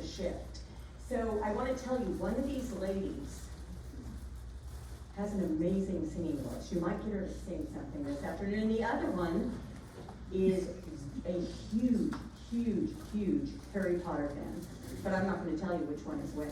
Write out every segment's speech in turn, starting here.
shift. So I want to tell you, one of these ladies has an amazing singing voice. You might get her to sing something this afternoon. And the other one is a huge, huge, huge Harry Potter fan. But I'm not going to tell you which one is which.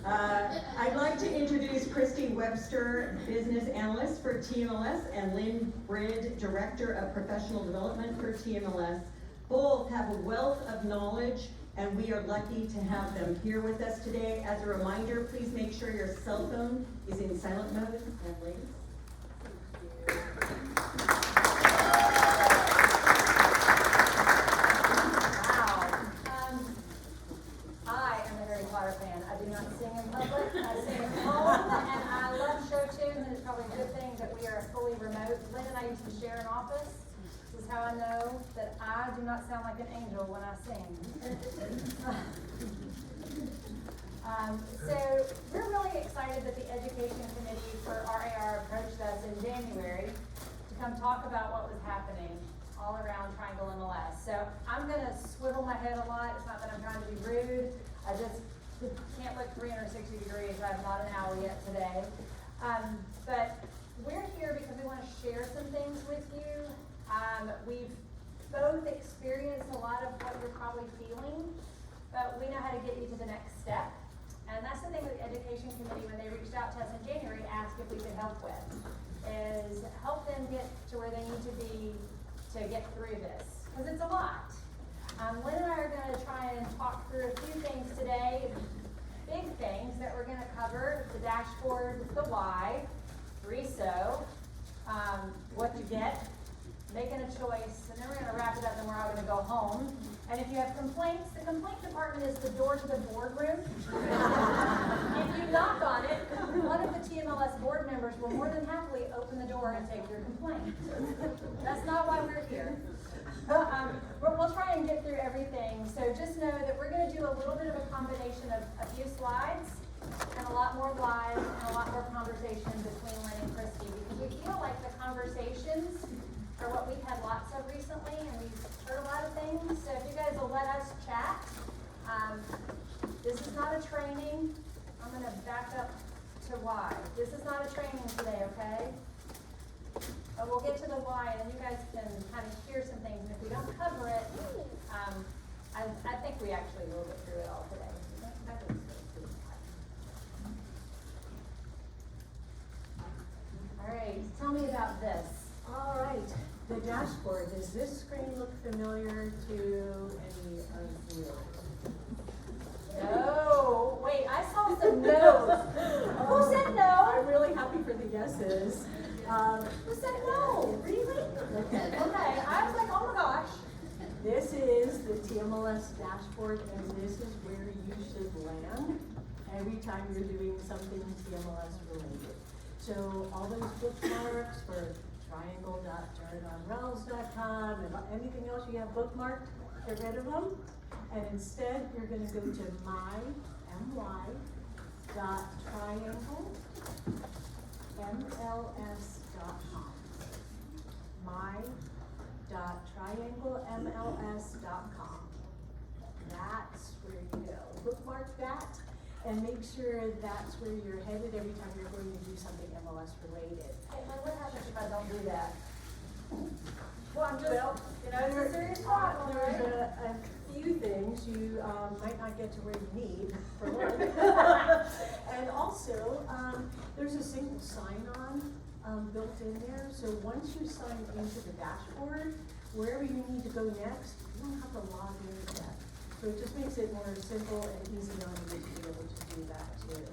I'd like to introduce Christy Webster, Business Analyst for TMLS, and Lynne Brid, Director of Professional Development for TMLS. Both have a wealth of knowledge, and we are lucky to have them here with us today. As a reminder, please make sure your cell phone is in silent mode. And ladies. Fan. I do not sing in public, I sing at home, and I love show tunes, and it's probably a good thing that we are fully remote. Lynn and I used to share an office. This is how I know that I do not sound like an angel when I sing. So we're really excited that the Education Committee for RRAR approached us in January to come talk about what was happening all around Triangle MLS. So I'm going to swivel my head a lot. It's not that I'm trying to be rude. I just can't look 360 degrees. I'm not an owl yet today. But we're here because we want to share some things with you. We've both experienced a lot of what you're probably feeling, but we know how to get you to the next step. And that's the thing with the Education Committee, when they reached out to us in January, asked if we could help with, is help them get to where they need to be to get through this, because it's a lot. Lynn and I are going to try and talk through a few things today, big things that we're going to cover: the dashboard, the why, RESO, what you get, making a choice, and then we're going to wrap it up and we're all going to go home. And if you have complaints, the complaint department is the door to the boardroom. If you knock on it, one of the TMLS board members will more than happily open the door and take your complaint. That's not why we're here. We'll try and get through everything. So just know that we're going to do a little bit of a combination of a few slides and a lot more live and a lot more conversation between Lynn and Christy, because we feel like the conversations are what we've had lots of recently, and we've heard a lot of things. So if you guys will let us chat. This is not a training. I'm going to back up to why. This is not a training today, okay? But we'll get to the why, and you guys can kind of hear some things. And if we don't cover it, I think we actually will get through it all today. All right, tell me about this. All right, the dashboard. Does this screen look familiar to any of you? No, wait, I saw some no's. Who said no? I'm really happy for the yeses. Who said no? Really? Okay. Okay, I was like, oh my gosh. This is the TMLS dashboard, and this is where you should land every time you're doing something TMLS related. So all those bookmarks for triangle.jarretonrels.com and anything else you have bookmarked, get rid of them. And instead, you're going to go to my.trianglemls.com. my.trianglemls.com. That's where you go. Bookmark that and make sure that's where you're headed every time you're going to do something MLS related. Hey, what happens if I don't do that? Well, I'm just, it's a serious problem, There's right? a few things you might not get to where you need, for one. And also, there's a single sign-on built in there. So once you sign into the dashboard, wherever you need to go next, you don't have to log in yet. So it just makes it more simple and easy on you to be able to do that too.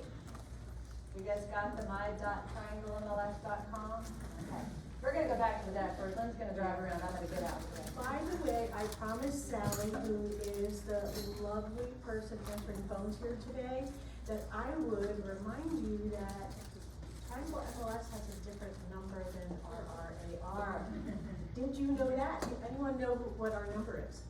You guys got the my.trianglemls.com? Okay. We're going to go back to the dashboard. Lynn's going to drive around. I'm going to get out today. By the way, I promised Sally, who is the lovely person answering phones here today, that I would remind you that Triangle MLS has a different number than RRAR. Did you know that? Anyone know what our number is?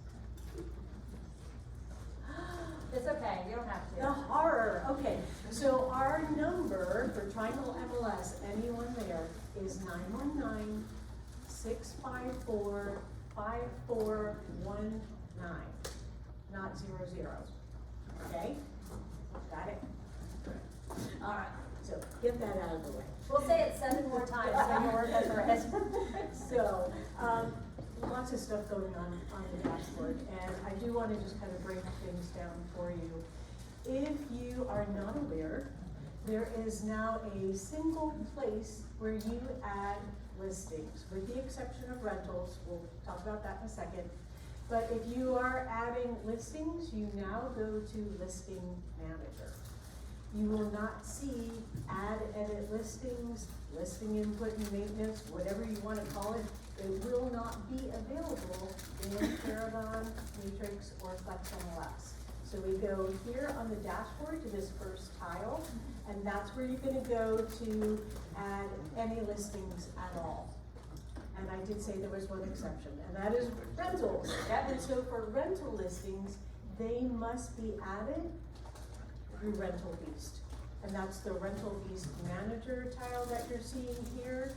It's okay. You don't have to. The horror. Okay, so our number for Triangle MLS, anyone there, is 919-654-5419, not 00. okay? Got it? All right, so get that out of the way. We'll say it 7 more times, so you'll remember it. So, lots of stuff going on the dashboard, and I do want to just kind of break things down for you. If you are not aware, there is now a single place where you add listings, with the exception of rentals. We'll talk about that in a second. But if you are adding listings, you now go to Listing Manager. You will not see add, edit listings, listing input and maintenance, whatever you want to call it. It will not be available in Paragon, Matrix, or Flex MLS. So we go here on the dashboard to this first tile, and that's where you're going to go to add any listings at all. And I did say there was one exception, and that is rentals. And so for rental listings, they must be added through Rental Beast. And that's the Rental Beast Manager tile that you're seeing here.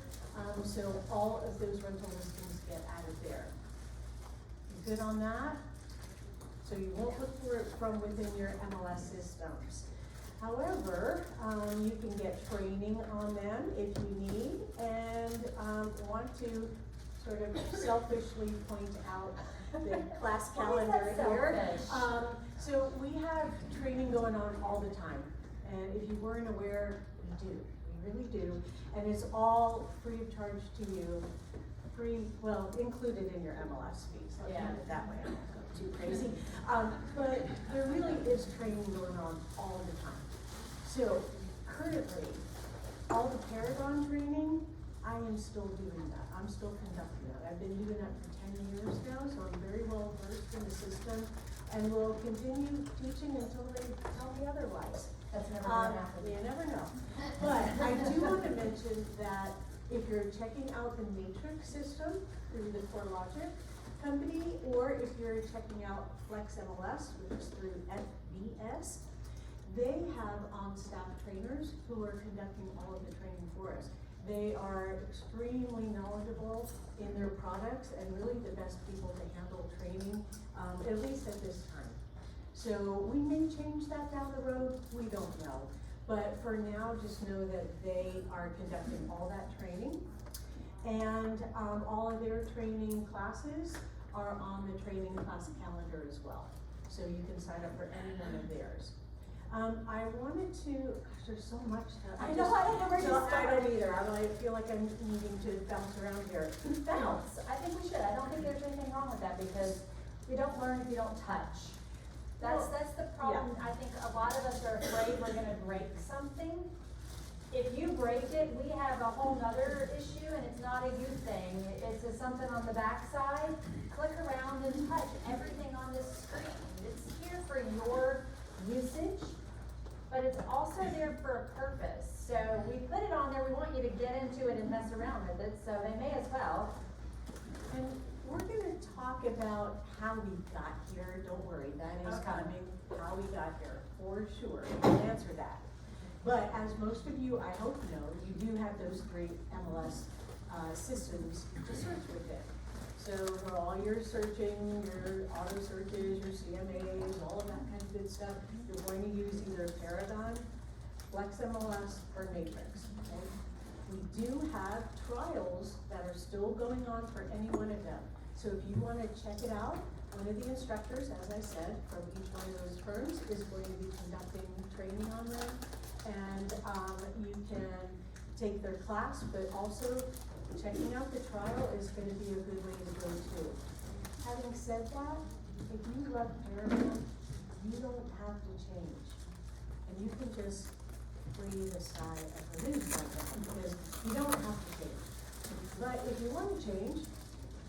So all of those rental listings get added there. You good on that? So you won't look for it from within your MLS systems. However, you can get training on them if you need, and want to sort of selfishly point out the class calendar here. So we have training going on all the time, and if you weren't aware, we do. We really do, and it's all free of charge to you, included in your MLS fees. Let's put it that way. I won't go too crazy, but there really is training going on all the time. So currently, all the Paragon training, I am still doing that. I'm still conducting that. I've been doing that for 10 years now, so I'm very well versed in the system, and will continue teaching until they tell me otherwise. That's never gonna happen. You never know. But I do want to mention that if you're checking out the Matrix system through the CoreLogic company, or if you're checking out Flex MLS, which is through FBS, they have on-staff trainers who are conducting all of the training for us. They are extremely knowledgeable in their products and really the best people to handle training, at least at this time. So we may change that down the road, we don't know. But for now, just know that they are conducting all that training. And all of their training classes are on the training class calendar as well. So you can sign up for any one of theirs. I wanted to, gosh, there's so much that I know, I don't know where to start. I don't either. I feel like I'm needing to bounce around here. Bounce, I think we should. I don't think there's anything wrong with that, because you don't learn if you don't touch. That's the problem. I think a lot of us are afraid we're gonna break something. If you break it, we have a whole nother issue, and it's not a you thing. It's something on the backside. Click around and touch everything on this screen. It's here for your usage, but it's also there for a purpose. So we put it on there, we want you to get into it and mess around with it, so they may as well. And we're gonna talk about how we got here. Don't worry, that is coming, how we got here, for sure. We'll answer that. But as most of you, I hope know, you do have those 3 MLS systems to search within. So for all your searching, your auto searches, your CMAs, all of that kind of good stuff, you're going to use either Paragon, Flex MLS, or Matrix. Okay? We do have trials that are still going on for any one of them. So if you want to check it out, one of the instructors, as I said, from each one of those firms is going to be conducting training on them. And you can take their class, but also checking out the trial is going to be a good way to go too. Having said that, if you love Paragon, you don't have to change. And you can just breathe a sigh of relief right now, because you don't have to change. But if you want to change,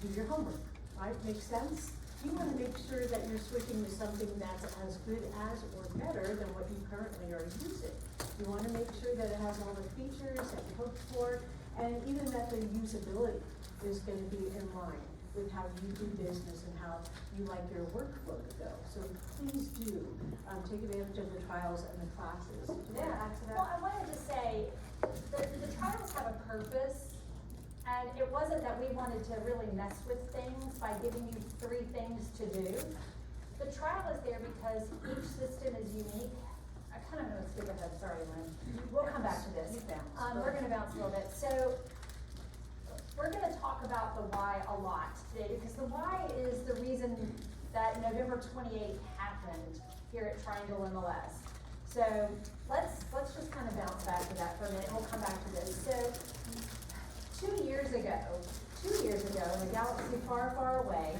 do your homework, right? Makes sense? You want to make sure that you're switching to something that's as good as or better than what you currently are using. You want to make sure that it has all the features that you hope for, and even that the usability is going to be in line with how you do business and how you like your workflow to go. So please do take advantage of the trials and the classes. Add to that? Well, I wanted to say, the trials have a purpose, and it wasn't that we wanted to really mess with things by giving you 3 things to do. The trial is there because each system is unique. I kind of gonna skip ahead, sorry, Lynn. We'll come back to this. We're gonna bounce a little bit. So, we're gonna talk about the why a lot today, because the why is the reason that November 28th happened here at Triangle MLS. So, let's just kind of bounce back to that for a minute, and we'll come back to this. So, 2 years ago, in a galaxy far, far away,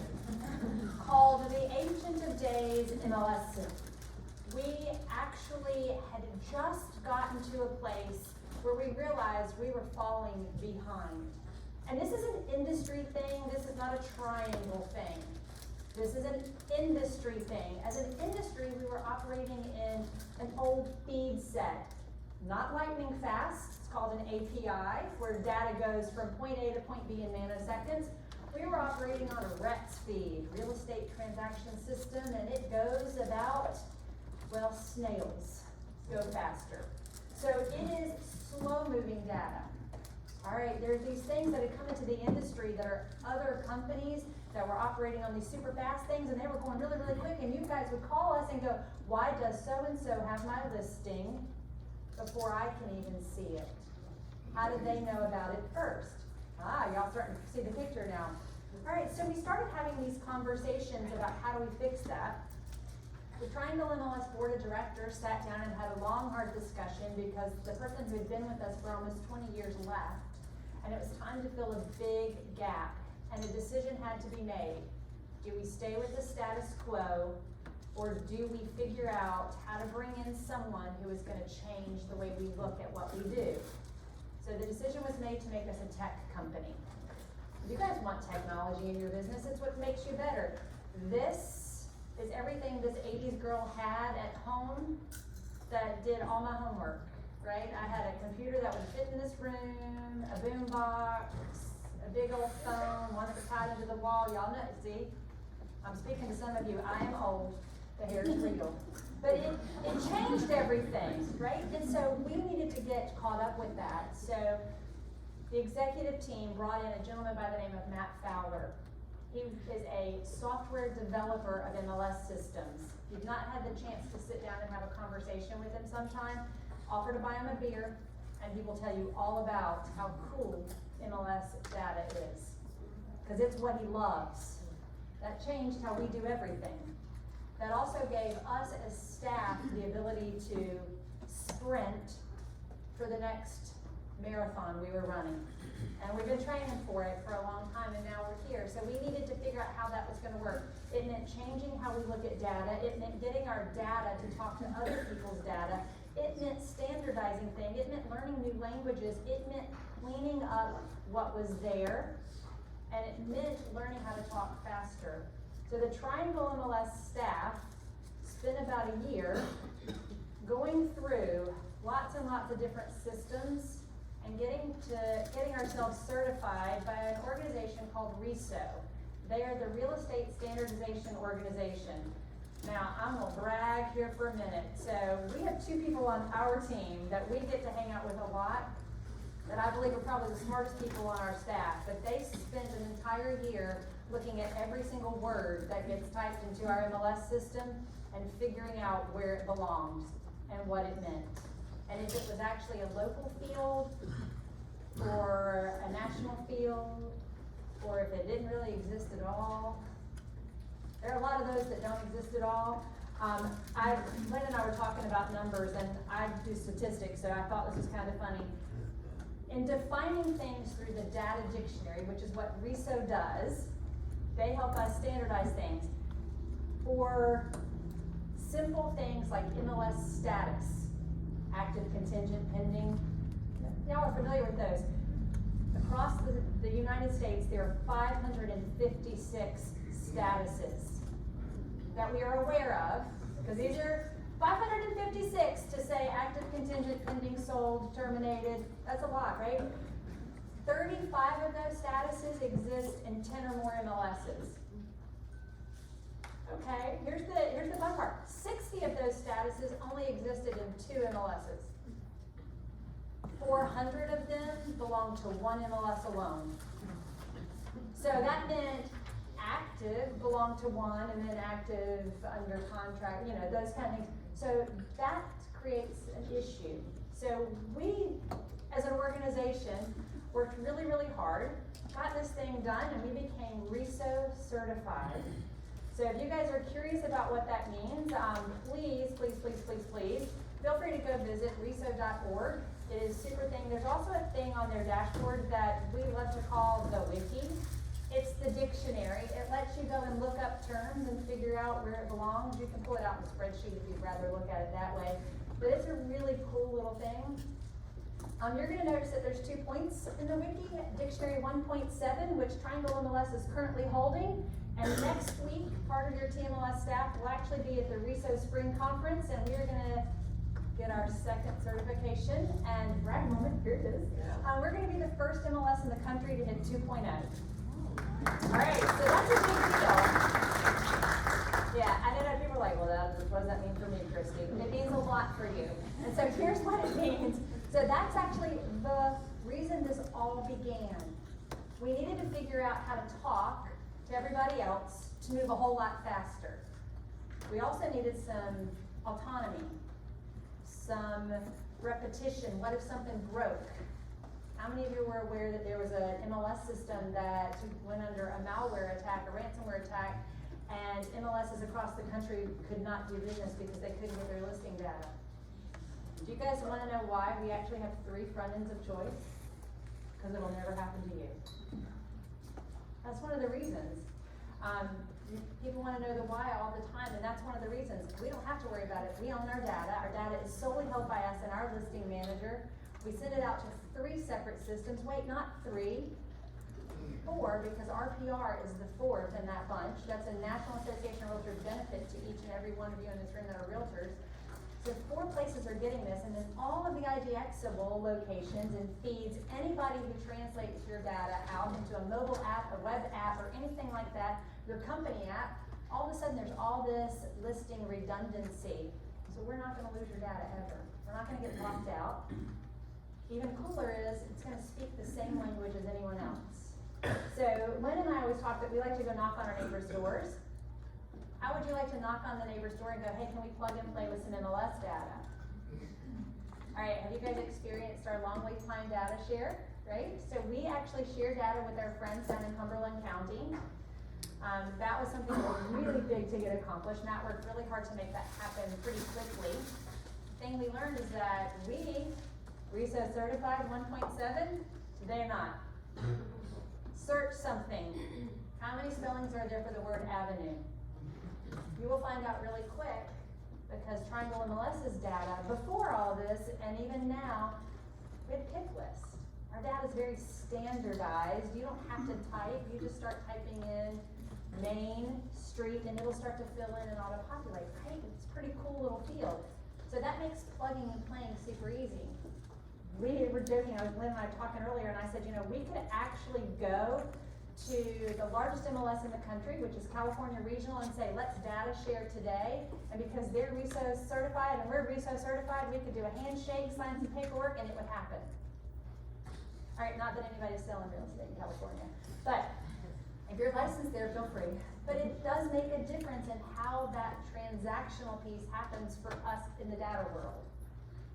called the Ancient of Days MLS system, we actually had just gotten to a place where we realized we were falling behind. And this is an industry thing, this is not a triangle thing. This is an industry thing. As an industry, we were operating in an old feed set, not lightning fast. It's called an API, where data goes from point A to point B in nanoseconds. We were operating on a RETS feed, real estate transaction system, and it goes about, well, snails go faster. So it is slow-moving data. All right, there's these things that have come into the industry that are other companies that were operating on these super fast things, and they were going really, really quick, and you guys would call us and go, why does so-and-so have my listing before I can even see it? How did they know about it first? Y'all starting to see the picture now. All right, so we started having these conversations about how do we fix that. The Triangle MLS Board of Directors sat down and had a long, hard discussion because the person who had been with us for almost 20 years left, and it was time to fill a big gap, and a decision had to be made. Do we stay with the status quo, or do we figure out how to bring in someone who is going to change the way we look at what we do? So the decision was made to make us a tech company. You guys want technology in your business, it's what makes you better. This is everything this 80s girl had at home that did all my homework, right? I had a computer that would fit in this room, a boom box, a big old phone, one that was tied into the wall. Y'all know, see? I'm speaking to some of you, I am old, the hair is real. But it changed everything, right? And so we needed to get caught up with that. So the executive team brought in a gentleman by the name of Matt Fowler. He is a software developer of MLS systems. If you've not had the chance to sit down and have a conversation with him sometime, offer to buy him a beer, and he will tell you all about how cool MLS data is. Because it's what he loves. That changed how we do everything. That also gave us as staff the ability to sprint for the next marathon we were running. And we've been training for it for a long time, and now we're here. So we needed to figure out how that was going to work. It meant changing how we look at data. It meant getting our data to talk to other people's data. It meant standardizing things. It meant learning new languages. It meant cleaning up what was there. And it meant learning how to talk faster. So the Triangle MLS staff spent about a year going through lots and lots of different systems and getting ourselves certified by an organization called RISO. They are the Real Estate Standardization Organization. Now, I'm gonna brag here for a minute. So we have 2 people on our team that we get to hang out with a lot, that I believe are probably the smartest people on our staff, but they spent an entire year looking at every single word that gets typed into our MLS system and figuring out where it belongs and what it meant. And if it was actually a local field, or a national field, or if it didn't really exist at all. There are a lot of those that don't exist at all. Lynn and I were talking about numbers, and I do statistics, so I thought this was kind of funny. In defining things through the data dictionary, which is what RISO does, they help us standardize things. For simple things like MLS status, active, contingent, pending, y'all are familiar with those. Across the United States, there are 556 statuses that we are aware of, because these are 556 to say active, contingent, pending, sold, terminated. That's a lot, right? 35 of those statuses exist in 10 or more MLSs. Okay, here's the fun part. 60 of those statuses only existed in 2 MLSs. 400 of them belong to 1 MLS alone. So that meant active belong to one, and then active under contract, you know, those kind of things. So that creates an issue. So we, as an organization, worked really, really hard, got this thing done, and we became RISO certified. So if you guys are curious about what that means, please, please, please, please, please, feel free to go visit riso.org. It is super thing. There's also a thing on their dashboard that we love to call the wiki. It's the dictionary. It lets you go and look up terms and figure out where it belongs. You can pull it out in a spreadsheet if you'd rather look at it that way. But it's a really cool little thing. You're going to notice that there's 2 points in the wiki. Dictionary 1.7, which Triangle MLS is currently holding. And next week, part of your TMLS staff will actually be at the RISO Spring Conference, and we are going to get our second certification. And brag moment, here it is. We're going to be the first MLS in the country to hit 2.0. All right, so that's a big deal. Yeah, I know people are like, well, what does that mean for me, Christy? It means a lot for you. And so here's what it means. So that's actually the reason this all began. We needed to figure out how to talk to everybody else to move a whole lot faster. We also needed some autonomy, some repetition. What if something broke? How many of you were aware that there was an MLS system that went under a malware attack, a ransomware attack, and MLSs across the country could not do business because they couldn't get their listing data? Do you guys want to know why we actually have 3 front ends of choice? Because it'll never happen to you. That's one of the reasons. People want to know the why all the time, and that's one of the reasons. We don't have to worry about it. We own our data. Our data is solely held by us and our listing manager. We send it out to 3 separate systems. Wait, not 3, 4, because RPR is the 4th in that bunch. That's a National Association of Realtors benefit to each and every one of you in this room that are realtors. So 4 places are getting this, and then all of the IGXable locations and feeds, anybody who translates your data out into a mobile app, a web app, or anything like that, your company app, all of a sudden there's all this listing redundancy. So we're not gonna lose your data ever. We're not gonna get locked out. Even cooler is, it's gonna speak the same language as anyone else. So Lynn and I always talk that we like to go knock on our neighbors' doors. How would you like to knock on the neighbor's door and go, hey, can we plug and play with some MLS data? All right, have you guys experienced our long wait time data share, right? So we actually share data with our friends down in Cumberland County. That was something that was really big to get accomplished. Matt worked really hard to make that happen pretty quickly. The thing we learned is that we, RISO certified 1.7, they're not. Search something. How many spellings are there for the word avenue? You will find out really quick, because Triangle MLS's data, before all this, and even now, we had pick lists. Our data is very standardized. You don't have to type, you just start typing in name, street, and it'll start to fill in and auto-populate, right? It's a pretty cool little field. So that makes plugging and playing super easy. We were joking, Lynn and I were talking earlier, and I said, you know, we could actually go to the largest MLS in the country, which is California Regional, and say, let's data share today. And because they're RISO certified and we're RISO certified, we could do a handshake, sign some paperwork, and it would happen. All right, not that anybody's selling real estate in California, but if you're licensed there, feel free. But it does make a difference in how that transactional piece happens for us in the data world.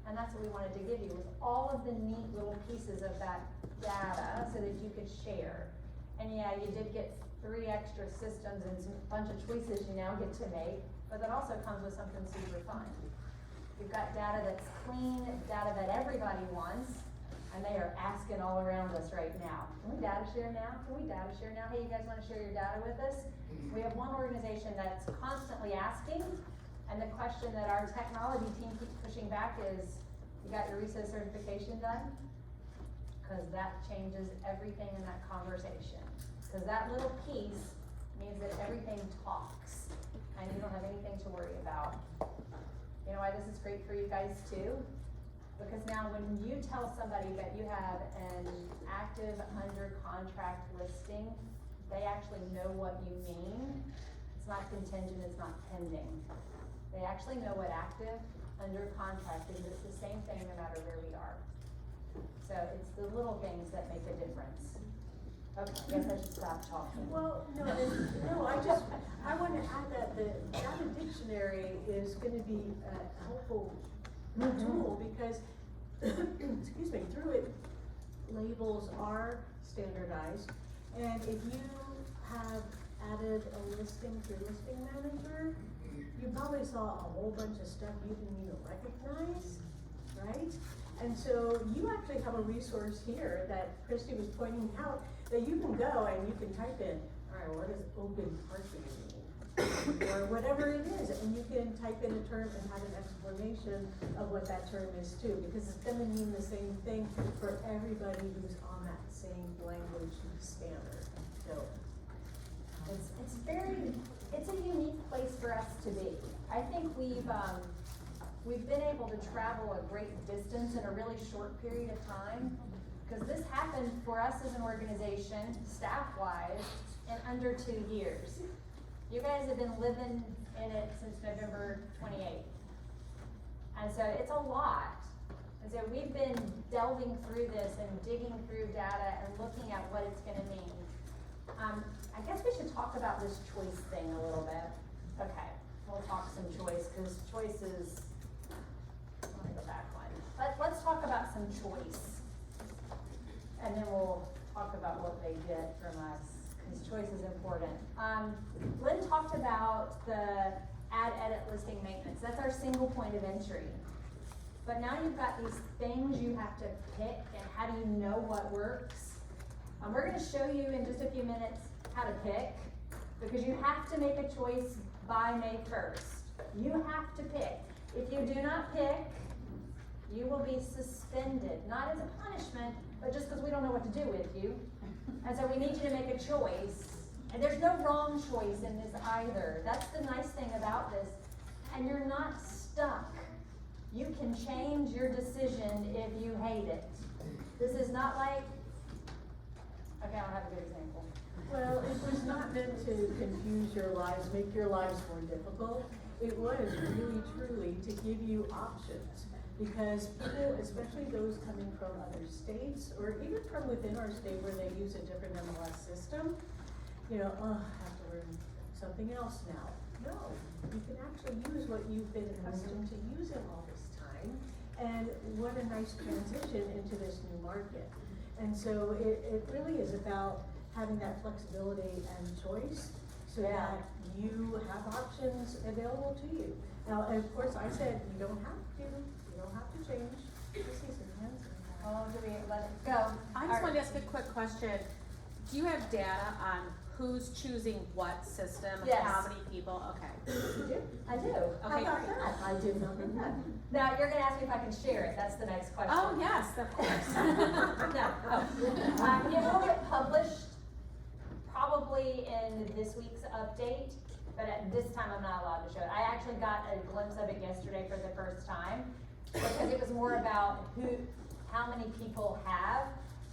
And that's what we wanted to give you, was all of the neat little pieces of that data so that you could share. And yeah, you did get 3 extra systems and a bunch of choices you now get to make, but that also comes with something super fun. You've got data that's clean, data that everybody wants, and they are asking all around us right now. Can we data share now? Can we data share now? Hey, you guys wanna share your data with us? We have one organization that's constantly asking, and the question that our technology team keeps pushing back is, you got your RISO certification done? Because that changes everything in that conversation. Because that little piece means that everything talks, and you don't have anything to worry about. You know why this is great for you guys too? Because now when you tell somebody that you have an active under contract listing, they actually know what you mean. It's not contingent, it's not pending. They actually know what active under contract is. It's the same thing no matter where we are. So it's the little things that make a difference. Okay, I guess I should stop talking. Well, no, I want to add that the data dictionary is gonna be a helpful tool because, excuse me, through it, labels are standardized. And if you have added a listing to Listing Manager, you probably saw a whole bunch of stuff you didn't even recognize, right? And so you actually have a resource here that Christy was pointing out that you can go and you can type in, all right, what does open parking mean? Or whatever it is, and you can type in a term and have an explanation of what that term is too, because it's gonna mean the same thing for everybody who's on that same language standard, so. It's a unique place for us to be. I think we've been able to travel a great distance in a really short period of time. Because this happened for us as an organization, staff-wise, in under 2 years. You guys have been living in it since November 28th. And so it's a lot. And so we've been delving through this and digging through data and looking at what it's gonna mean. I guess we should talk about this choice thing a little bit. Okay, we'll talk some choice, because choice is, let me go back one. Let's talk about some choice. And then we'll talk about what they get from us, because choice is important. Lynn talked about the add, edit, listing, maintenance. That's our single point of entry. But now you've got these things you have to pick, and how do you know what works? We're gonna show you in just a few minutes how to pick, because you have to make a choice by May 1st. You have to pick. If you do not pick, you will be suspended, not as a punishment, but just because we don't know what to do with you. And so we need you to make a choice. And there's no wrong choice in this either. That's the nice thing about this. And you're not stuck. You can change your decision if you hate it. This is not like, okay, I don't have a good example. Well, it was not meant to confuse your lives, make your lives more difficult. It was really, truly to give you options. Because people, especially those coming from other states, or even from within our state where they use a different MLS system, you know, oh, I have to learn something else now. No, you can actually use what you've been accustomed to using all this time. And what a nice transition into this new market. And so it really is about having that flexibility and choice so that you have options available to you. Now, and of course, I said you don't have to change. I see some hands in there. Oh, do we let it go? I just wanted to ask a quick question. Do you have data on who's choosing what system? Yes. How many people? Okay. You do? I do. How Okay, about great. that? I did not know that. Now, you're gonna ask me if I can share it. That's the next question. Oh, yes, of course. No. It will get published probably in this week's update, but at this time I'm not allowed to show it. I actually got a glimpse of it yesterday for the first time, because it was more about how many people have,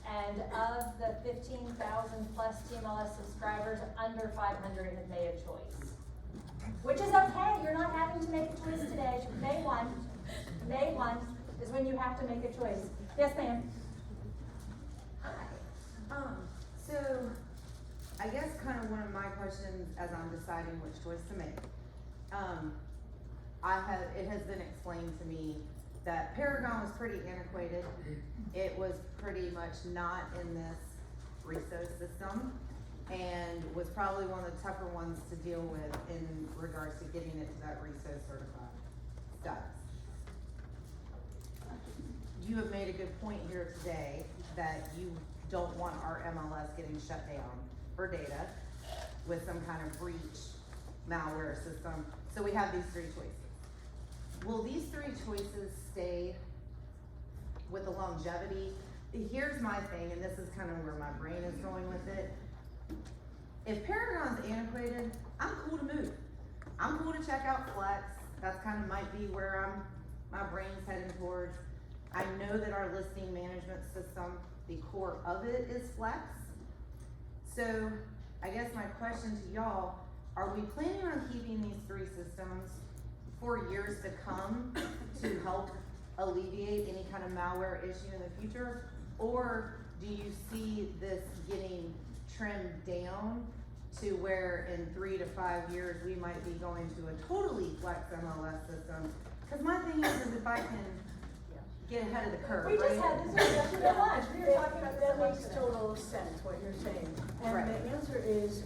and of the 15,000 plus TMLS subscribers, under 500 have made a choice. Which is okay, you're not having to make a choice today. May 1 is when you have to make a choice. Yes, ma'am? So, I guess kind of one of my questions as I'm deciding which choice to make, it has been explained to me that Paragon was pretty antiquated. It was pretty much not in this RESO system, and was probably one of the tougher ones to deal with in regards to getting it to that RESO certified status. You have made a good point here today that you don't want our MLS getting shut down for data with some kind of breach malware system. So we have these three choices. Will these three choices stay with the longevity? Here's my thing, and this is kind of where my brain is going with it. If Paragon's antiquated, I'm cool to move. I'm cool to check out Flex. That's kind of might be where my brain's heading towards. I know that our listing management system, the core of it is Flex. So I guess my question to y'all, are we planning on keeping these three systems for years to come to help alleviate any kind of malware issue in the future? Or do you see this getting trimmed down to where in 3 to 5 years, we might be going to a totally flex MLS system. Cause my thing is if I can get ahead of the curve, We just right? had this discussion at lunch, we were talking about this That at lunch makes today. total sense, what you're saying. And Right. the answer is,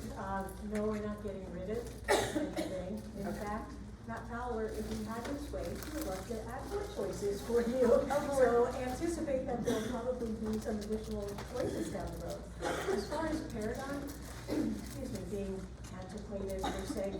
no, we're not getting rid of anything. In Okay. fact, Matt Fowler, if he had his way, he would love to add more choices for you. Oh, So anticipate that there'll probably be some additional choices down the road. As far as Paragon, excuse me, being antiquated per se,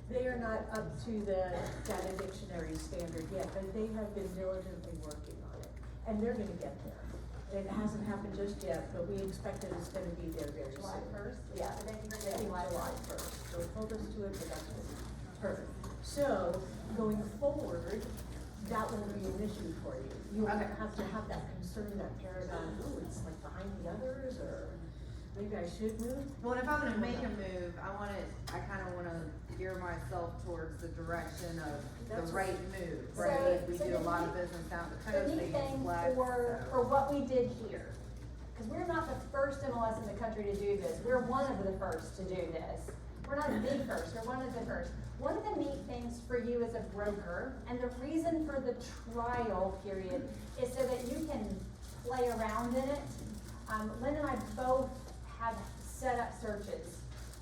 they are not up to the data dictionary standard yet, but they have been diligently working on it. And they're gonna get there. It hasn't happened just yet, but we expect that it's gonna be there very soon. July first? Yeah. I think you're I getting think July July first. first, so hold us to it, but that's good. Perfect. So, going forward, that won't be an issue for you. You won't Okay. have to have that concern that Paragon, oh, it's like behind the others, or maybe I should move. Well, if I'm gonna make a move, I kinda wanna gear myself towards the direction of That's the what- right move, So- right? We so do the a lot neat- of business down the The coast, neat they use thing flex, for so. what we did here, because we're not the first MLS in the country to do this, we're one of the first to do this. We're not the first, we're one of the first. One of the neat things for you as a broker, and the reason for the trial period, is so that you can play around in it. Lynn and I both have set up searches.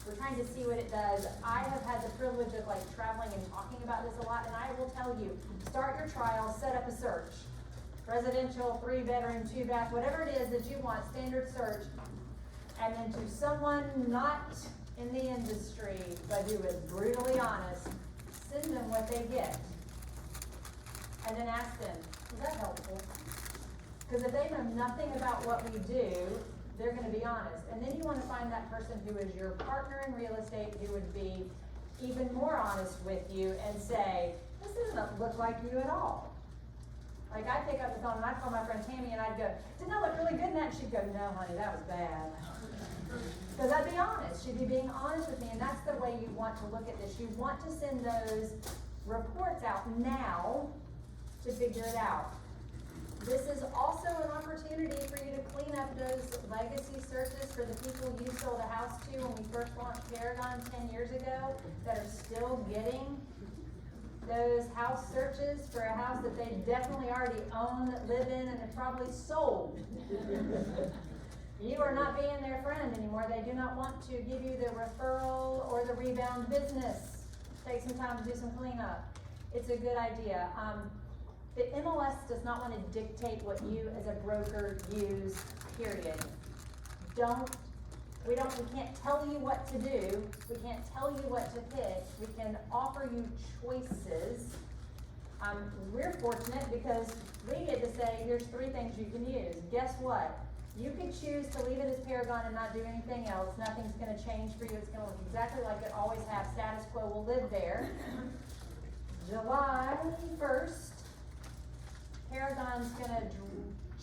We're trying to see what it does. I have had the privilege of like traveling and talking about this a lot, and I will tell you, start your trial, set up a search. Residential, 3-bedroom, 2-bath, whatever it is that you want, standard search. And then to someone not in the industry, but who is brutally honest, send them what they get. And then ask them, is that helpful? Because if they know nothing about what we do, they're gonna be honest. And then you wanna find that person who is your partner in real estate, who would be even more honest with you and say, this doesn't look like you at all. Like, I'd pick up the phone and I'd call my friend Tammy and I'd go, didn't I look really good in that? She'd go, no, honey, that was bad. Because I'd be honest, she'd be being honest with me, and that's the way you want to look at this. You want to send those reports out now to figure it out. This is also an opportunity for you to clean up those legacy searches for the people you sold a house to when we first launched Paragon 10 years ago, that are still getting those house searches for a house that they definitely already own, live in, and have probably sold. You are not being their friend anymore. They do not want to give you the referral or the rebound business. Take some time to do some cleanup. It's a good idea. The MLS does not want to dictate what you as a broker use, period. We can't tell you what to do. We can't tell you what to pick. We can offer you choices. We're fortunate because we get to say, here's 3 things you can use. Guess what? You could choose to leave it as Paragon and not do anything else. Nothing's gonna change for you. It's gonna look exactly like it always has. Status quo will live there. July 1st, Paragon's gonna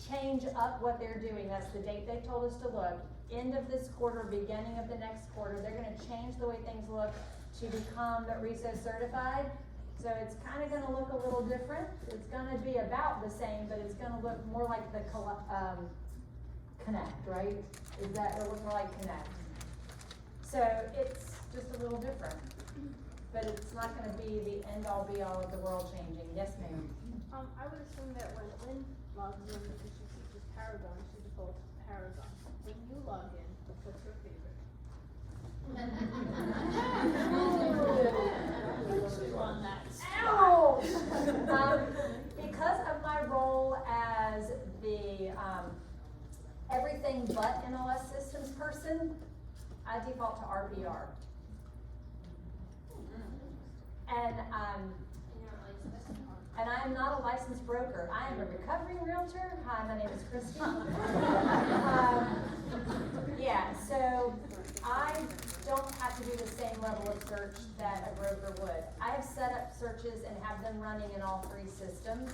change up what they're doing. That's the date they told us to look. End of this quarter, beginning of the next quarter, they're gonna change the way things look to become RISO certified. So it's kinda gonna look a little different. It's gonna be about the same, but it's gonna look more like the Connect, right? It'll look more like Connect. So it's just a little different, but it's not gonna be the end all be all of the world changing. Yes, ma'am? I would assume that when Lynn logs in, because she teaches Paragon, she defaults to Paragon. When you log in, what's your favorite? Ouch! Because of my role as the, everything but MLS systems person, I default to RPR. And I am not a licensed broker. I am a recovering realtor. Hi, my name is Christy. Yeah, so I don't have to do the same level of search that a broker would. I have set up searches and have them running in all 3 systems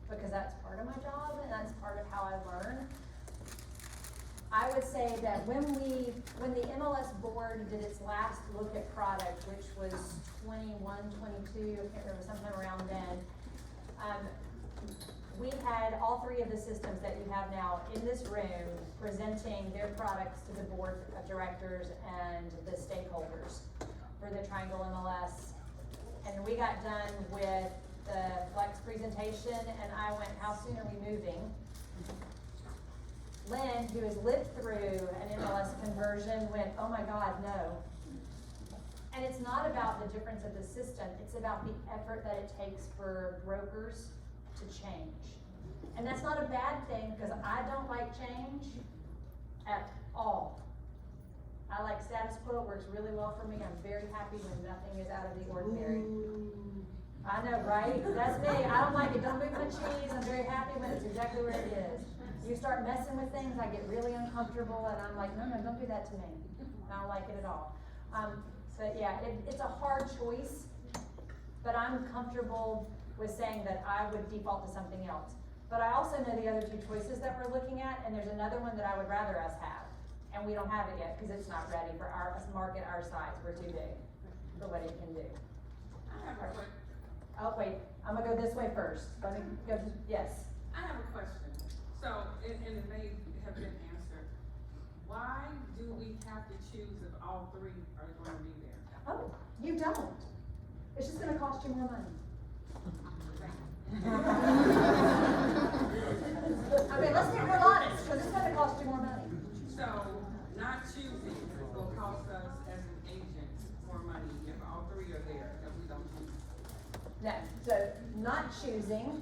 because that's part of my job and that's part of how I learn. I would say that when the MLS board did its last look at product, which was 21, 22, I can't remember, sometime around then, we had all three of the systems that you have now in this room presenting their products to the board of directors and the stakeholders for the Triangle MLS. And we got done with the Flex presentation and I went, how soon are we moving? Lynn, who has lived through an MLS conversion, went, oh my God, no. And it's not about the difference of the system, it's about the effort that it takes for brokers to change. And that's not a bad thing, because I don't like change at all. I like status quo, it works really well for me, I'm very happy when nothing is out of the ordinary. I know, right? That's me, I don't like it, don't move my cheese, I'm very happy when it's exactly where it is. You start messing with things, I get really uncomfortable, and I'm like, no, don't do that to me. I don't like it at all. But yeah, it's a hard choice, but I'm comfortable with saying that I would default to something else. But I also know the other two choices that we're looking at, and there's another one that I would rather us have. And we don't have it yet, because it's not ready for our market, our size, we're too big for what it can do. I have a quick, Oh, wait, I'm gonna go this way first. Let me go, yes. I have a question. So, and it may have been answered. Why do we have to choose if all three are going to be there? Oh, you don't. It's just gonna cost you more money. I mean, let's be real honest, because it's gonna cost you more money. So, not choosing will cost us as an agent more money if all three are there that we don't choose. No, so not choosing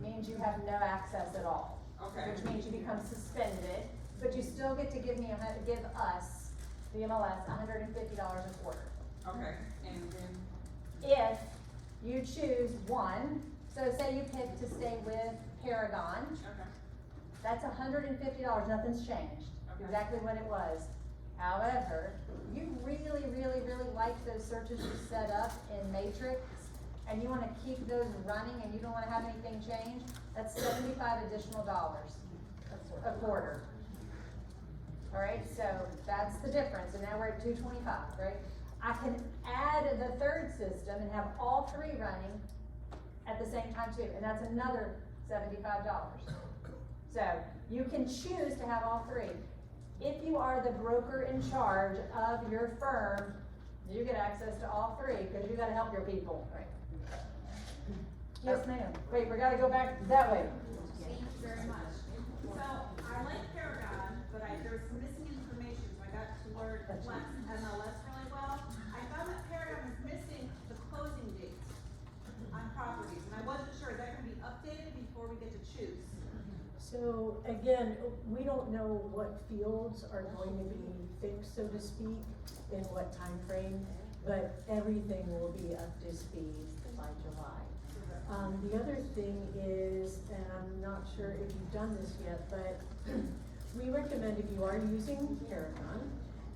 means you have no access at all. Okay. Which means you become suspended, but you still get to give us, the MLS, $150 a quarter. Okay, and then, If you choose one, so say you pick to stay with Paragon, okay, that's $150, nothing's changed, Okay. exactly what it was. However, you really, really, really like those searches you set up in Matrix, and you wanna keep those running and you don't wanna have anything change, that's $75 additional a quarter. Alright, so that's the difference, and now we're at $225, right? I can add the third system and have all three running at the same time too, and that's another $75. So, you can choose to have all three. If you are the broker in charge of your firm, you get access to all three, because you gotta help your people. Yes, ma'am. Wait, we gotta go back that way. Thank you very much. So, I like Paragon, but there's some missing information, so I got to learn Flex MLS really well. I found that Paragon is missing the closing date on properties, and I wasn't sure, is that gonna be updated before we get to choose? So again, we don't know what fields are going to be fixed, so to speak, in what time frame, but everything will be up to speed by July. The other thing is, and I'm not sure if you've done this yet, but we recommend if you are using Paragon,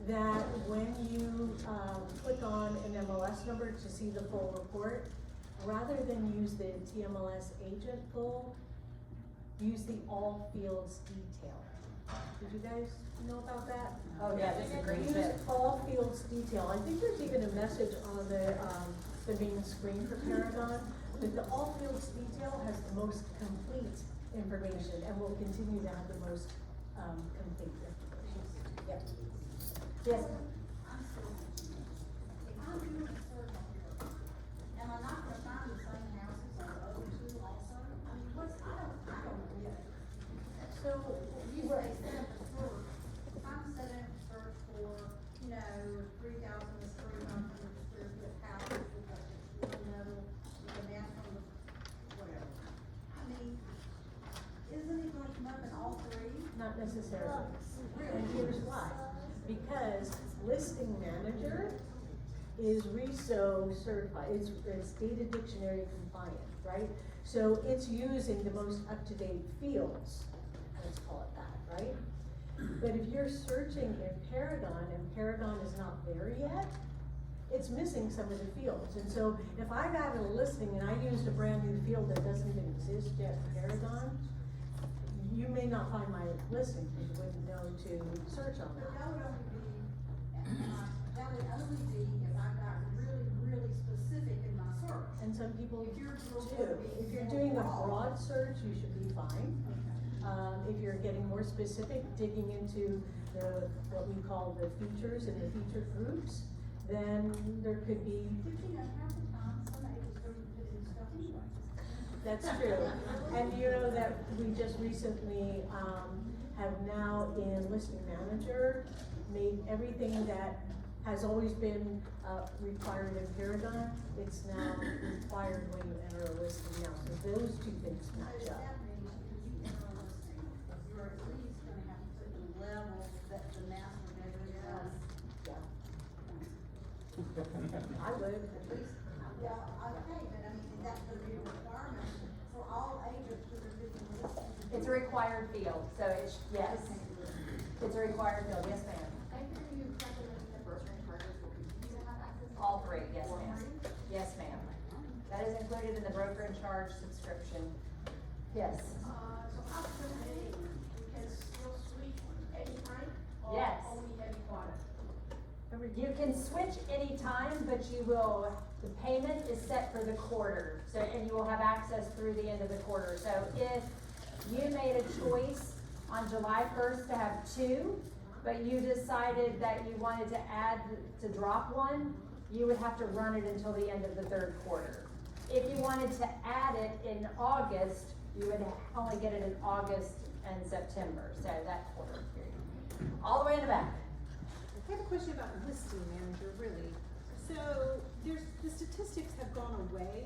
that when you click on an MLS number to see the full report, rather than use the TMLS agent pool, use the all fields detail. Did you guys know about that? Oh, yeah, this is a great Use tip. all fields detail. I think there's even a message on the main screen for Paragon, but the all fields detail has the most complete information and will continue to have the most complete information. Yep. Yes? I'm still, if I'm doing a search on here, am I not gonna find the same houses on the other two also? I mean, I don't know yet. So, You say set up a search, if I'm setting up a search for, 3,300 square foot house with one level, with a bathroom, whatever. I mean, isn't it gonna come up in all three? not necessarily. And here's why. Because listing manager is RISO certified, it's data dictionary compliant, right? So it's using the most up-to-date fields, let's call it that, right? But if you're searching in Paragon and Paragon is not there yet, it's missing some of the fields. And so if I got a listing and I used a brand new field that doesn't even exist yet in Paragon, you may not find my listing because you wouldn't know to search on But that. that would only be if I got really, really specific in my search. And some people people do. If you're doing a broad search, you should be fine. If you're getting more specific, digging into what we call the features and the feature groups, then there could be. That's true. And you know that we just recently, have now in Listing Manager, made everything that has always been, required in Paragon, it's now required when you enter a listing now, so those two things match up. You're at least gonna have to put the level that the master bedroom was. Yeah. I would, at least. Yeah, okay, but I mean, that's gonna be a requirement for all agents that are doing listings. It's a required field, so it's, yes. It's a required field, yes ma'am. All three, yes ma'am. Yes ma'am. That is included in the broker in charge subscription. Yes. So after May, we can still switch anytime? Yes. Or only every quarter? You can switch anytime, but you will, the payment is set for the quarter. So, and you will have access through the end of the quarter. So if you made a choice on July 1st to have two, but you decided that you wanted to add, to drop one, you would have to run it until the end of the third quarter. If you wanted to add it in August, you would only get it in August and September, so that quarter period. All the way in the back. I have a question about listing manager, really. So the statistics have gone away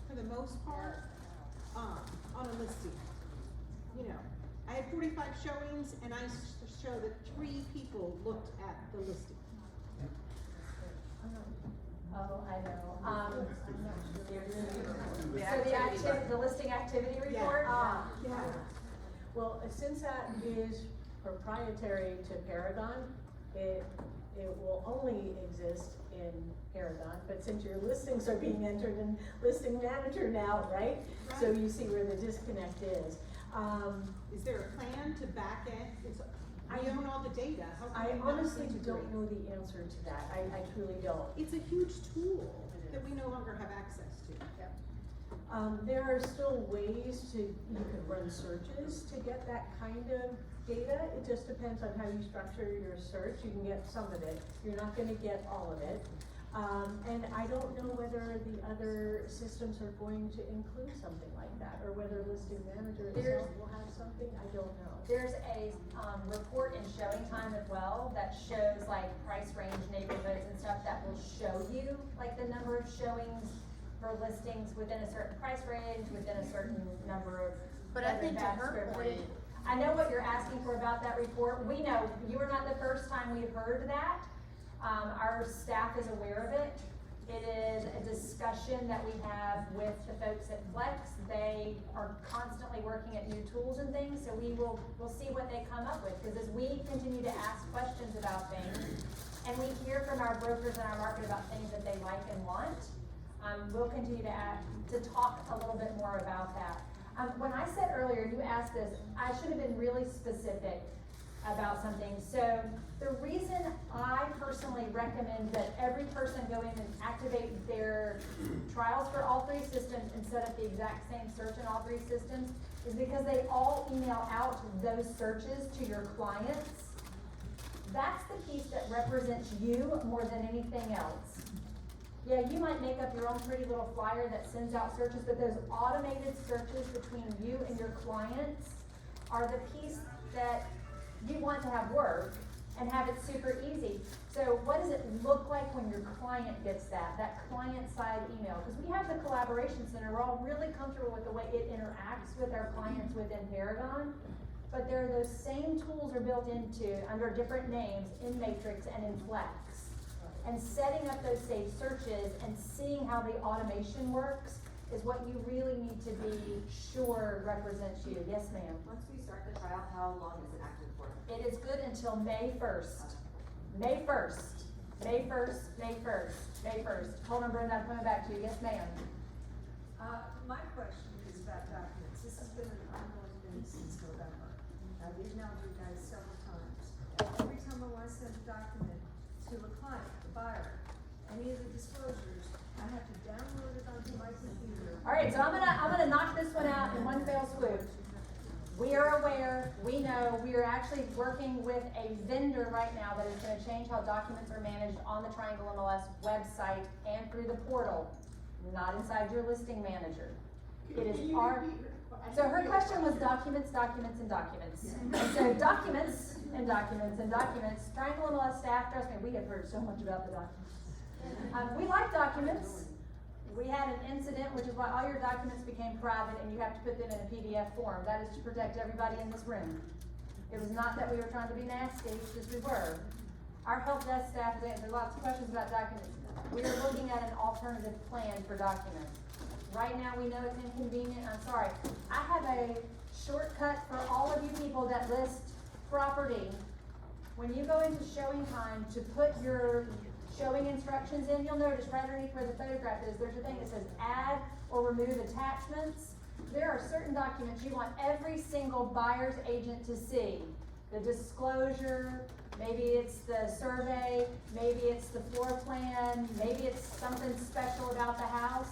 for the most part, on a listing. You know, I had 45 showings and I show that 3 people looked at the listing. Oh, I know. The The listing activity report? Yeah. Well, since that is proprietary to Paragon, it will only exist in Paragon, but since your listings are being entered in Listing Manager now, right? So you see where the disconnect is. Is there a plan to back end? I own all the data. How I can we not honestly integrate? don't know the answer to that. I truly don't. It's a huge tool that we no longer have access to. There are still ways you could run searches to get that kind of data. It just depends on how you structure your search. You can get some of it. You're not gonna get all of it. And I don't know whether the other systems are going to include something like that, or whether Listing Manager itself will have something, I don't know. There's a, report in showing time as well that shows like price range neighborhoods and stuff that will show you like the number of showings for listings within a certain price range, within a certain number of. But I think to bad her square point, footage. I know what you're asking for about that report. We know, you are not the first time we've heard that. Our staff is aware of it. It is a discussion that we have with the folks at Flex. They are constantly working at new tools and things, so we'll see what they come up with. Because as we continue to ask questions about things, and we hear from our brokers in our market about things that they like and want, we'll continue to talk a little bit more about that. When I said earlier, you asked this, I should have been really specific about something. So the reason I personally recommend that every person go in and activate their trials for all 3 systems and set up the exact same search in all 3 systems is because they all email out those searches to your clients. That's the piece that represents you more than anything else. Yeah, you might make up your own pretty little flyer that sends out searches, but those automated searches between you and your clients are the piece that you want to have work and have it super easy. So what does it look like when your client gets that client side email? Because we have the collaboration center, we're all really comfortable with the way it interacts with our clients within Paragon, but there are those same tools are built into, under different names, in Matrix and in Flex. And setting up those saved searches and seeing how the automation works is what you really need to be sure represents you. Yes, ma'am? Once we start the trial, how long is it active for? It is good until May 1st. May 1st. May 1st. May 1st. May 1st. Hold on, Brenda, I'm coming back to you. Yes, ma'am. My question is about documents. This has been an ongoing thing since November. I've emailed you guys several times. Every time I want to send a document to a client, a buyer, any of the disclosures, I have to download it onto my computer All right, so I'm gonna knock this one out in one fell swoop. We are aware, we know, we are actually working with a vendor right now that is gonna change how documents are managed on the Triangle MLS website and through the portal, not inside your listing manager. It is our, so her question was documents, documents, and documents. And so documents, and documents, and documents, Triangle MLS staff, trust me, we have heard so much about the documents. We like documents. We had an incident, which is why all your documents became private and you have to put them in a PDF form. That is to protect everybody in this room. It was not that we were trying to be nasty, it's just we were. Our help desk staff has answered lots of questions about documents. We are looking at an alternative plan for documents. Right now, we know it's inconvenient, I'm sorry. I have a shortcut for all of you people that list property. When you go into showing time to put your showing instructions in, you'll notice right underneath where the photograph is, there's a thing that says add or remove attachments. There are certain documents you want every single buyer's agent to see. The disclosure, maybe it's the survey, maybe it's the floor plan, maybe it's something special about the house.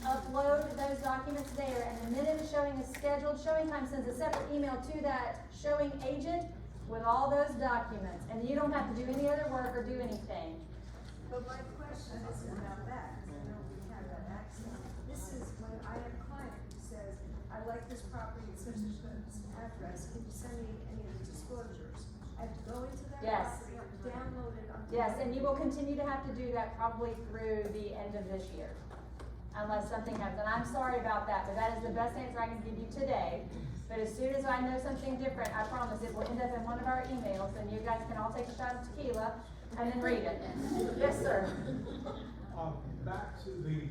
Upload those documents there, and the minute a showing is scheduled, showing time sends a separate email to that showing agent with all those documents, and you don't have to do any other work or do anything. But my question isn't about that, because I know we have that access. This is when I have a client who says, I like this property at such and such address, can you send me any of the disclosures? I have to go into that Yes. property, download it onto. Yes, and you will continue to have to do that probably through the end of this year, unless something happens. And I'm sorry about that, but that is the best answer I can give you today. But as soon as I know something different, I promise it will end up in one of our emails, and you guys can all take a shot of tequila and then read it. Yes, sir. Back to the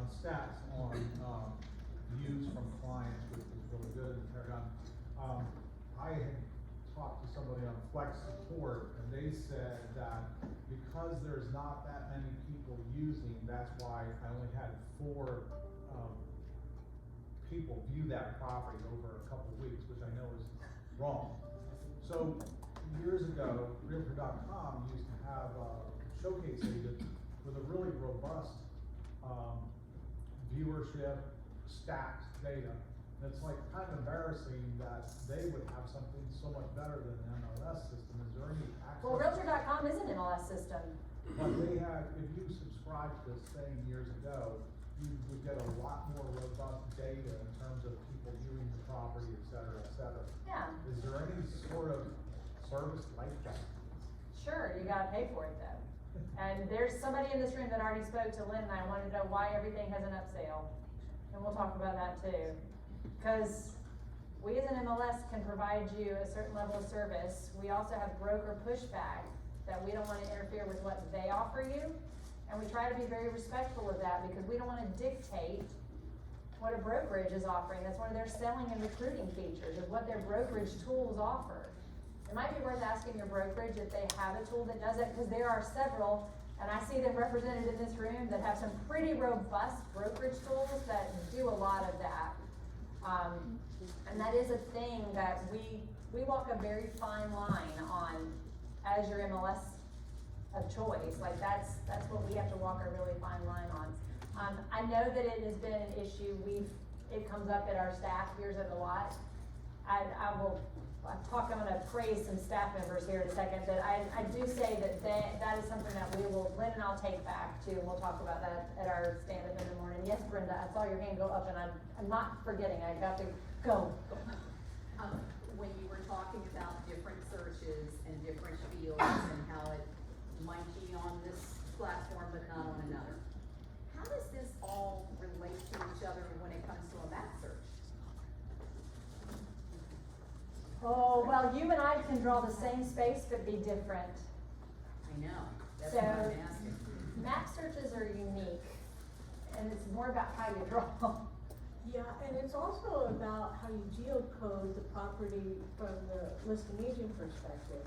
stats on views from clients, which is really good in Paragon. I had talked to somebody on Flex Support, and they said that because there's not that many people using, that's why I only had 4 people view that property over a couple weeks, which I know is wrong. So years ago, Realtor.com used to have a showcase agent with a really robust viewership, stacked data. And it's like kind of embarrassing that they would have something so much better than the MLS system. Is there any access? Well, Realtor.com is an MLS system. But they had, if you subscribed to this thing years ago, you would get a lot more robust data in terms of people viewing the property, et cetera, et cetera. Yeah. Is there any sort of service like that? Sure, you gotta pay for it though. And there's somebody in this room that already spoke to Lynn and I wanted to know why everything has an upsale. And we'll talk about that too. Cause we as an MLS can provide you a certain level of service. We also have broker pushback that we don't wanna interfere with what they offer you. And we try to be very respectful of that because we don't wanna dictate what a brokerage is offering. That's one of their selling and recruiting features, is what their brokerage tools offer. It might be worth asking your brokerage if they have a tool that does it, because there are several, and I see them represented in this room, that have some pretty robust brokerage tools that do a lot of that. And that is a thing that we walk a very fine line on as your MLS of choice. Like that's what we have to walk a really fine line on. I know that it has been an issue. It comes up at our staff, hears it a lot. I'm gonna praise some staff members here in a second, but I do say that is something that Lynn and I'll take back too, and we'll talk about that at our stand-up in the morning. Yes, Brenda, I saw your hand go up and I'm not forgetting, I got to go. When you were talking about different searches and different fields and how it might be on this platform but not on another, how does this all relate to each other when it comes to a map search? Oh, well, you and I can draw the same space but be different. I know, that's So, what I'm asking. Map searches are unique, and it's more about how you draw. Yeah, and it's also about how you geocode the property from the listing agent perspective.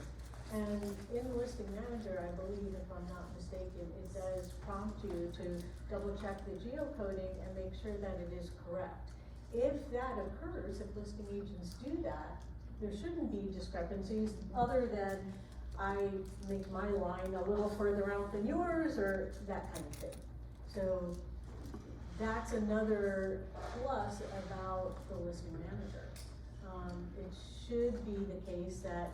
And in the listing manager, I believe, if I'm not mistaken, it does prompt you to double check the geocoding and make sure that it is correct. If that occurs, if listing agents do that, there shouldn't be discrepancies other than I make my line a little further out than yours or that kind of thing. So that's another plus about the listing manager. It should be the case that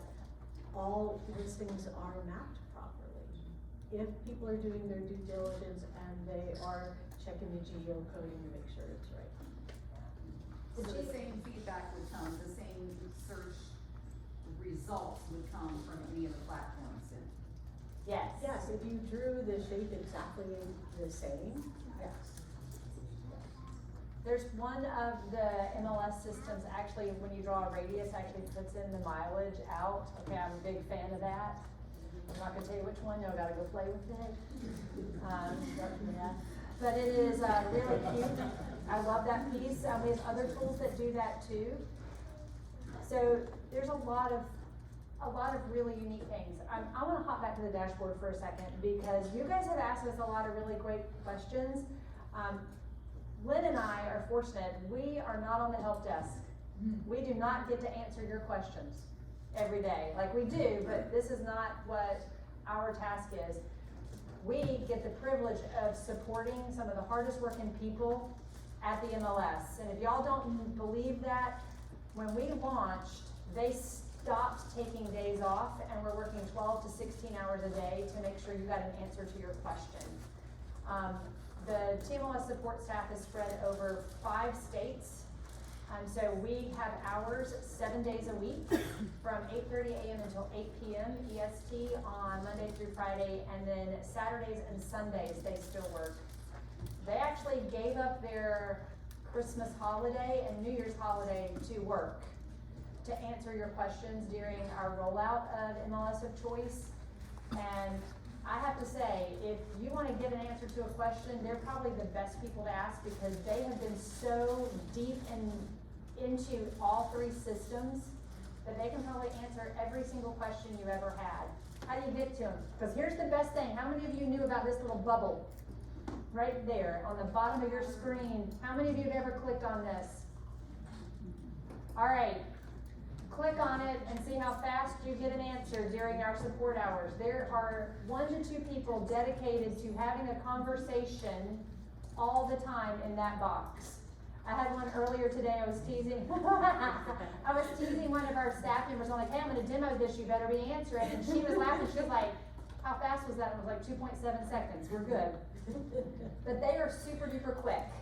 all listings are mapped properly. If people are doing their due diligence and they are checking the geocoding to make sure it's right. So the same feedback would come, the same search results would come from any of the platforms then? Yes. Yes, if you drew the shape exactly the same, yes. There's one of the MLS systems, actually, when you draw a radius, actually puts in the mileage out. Okay, I'm a big fan of that. I'm not gonna tell you which one, y'all gotta go play with it. Yeah. But it is, really cute. I love that piece. There's other tools that do that too. So there's a lot of really unique things. I wanna hop back to the dashboard for a second because you guys have asked us a lot of really great questions. Lynn and I are fortunate, we are not on the help desk. We do not get to answer your questions every day, like we do, but this is not what our task is. We get the privilege of supporting some of the hardest working people at the MLS. And if y'all don't believe that, when we launched, they stopped taking days off and we're working 12 to 16 hours a day to make sure you got an answer to your question. The TMLS support staff is spread over 5 states. So we have hours 7 days a week from 8:30 a.m. until 8 p.m. EST on Monday through Friday, and then Saturdays and Sundays they still work. They actually gave up their Christmas holiday and New Year's holiday to work to answer your questions during our rollout of MLS of Choice. And I have to say, if you want to get an answer to a question, they're probably the best people to ask because they have been so deep into all 3 systems that they can probably answer every single question you ever had. How do you get to them? Because here's the best thing. How many of you knew about this little bubble right there on the bottom of your screen? How many of you have ever clicked on this? All right. Click on it and see how fast you get an answer during our support hours. There are 1 to 2 people dedicated to having a conversation all the time in that box. I had one earlier today. I was teasing one of our staff members. I'm like, hey, I'm gonna demo this, you better be answering. And she was laughing. She was like, how fast was that? And I was like, 2.7 seconds. We're good. But they are super duper quick.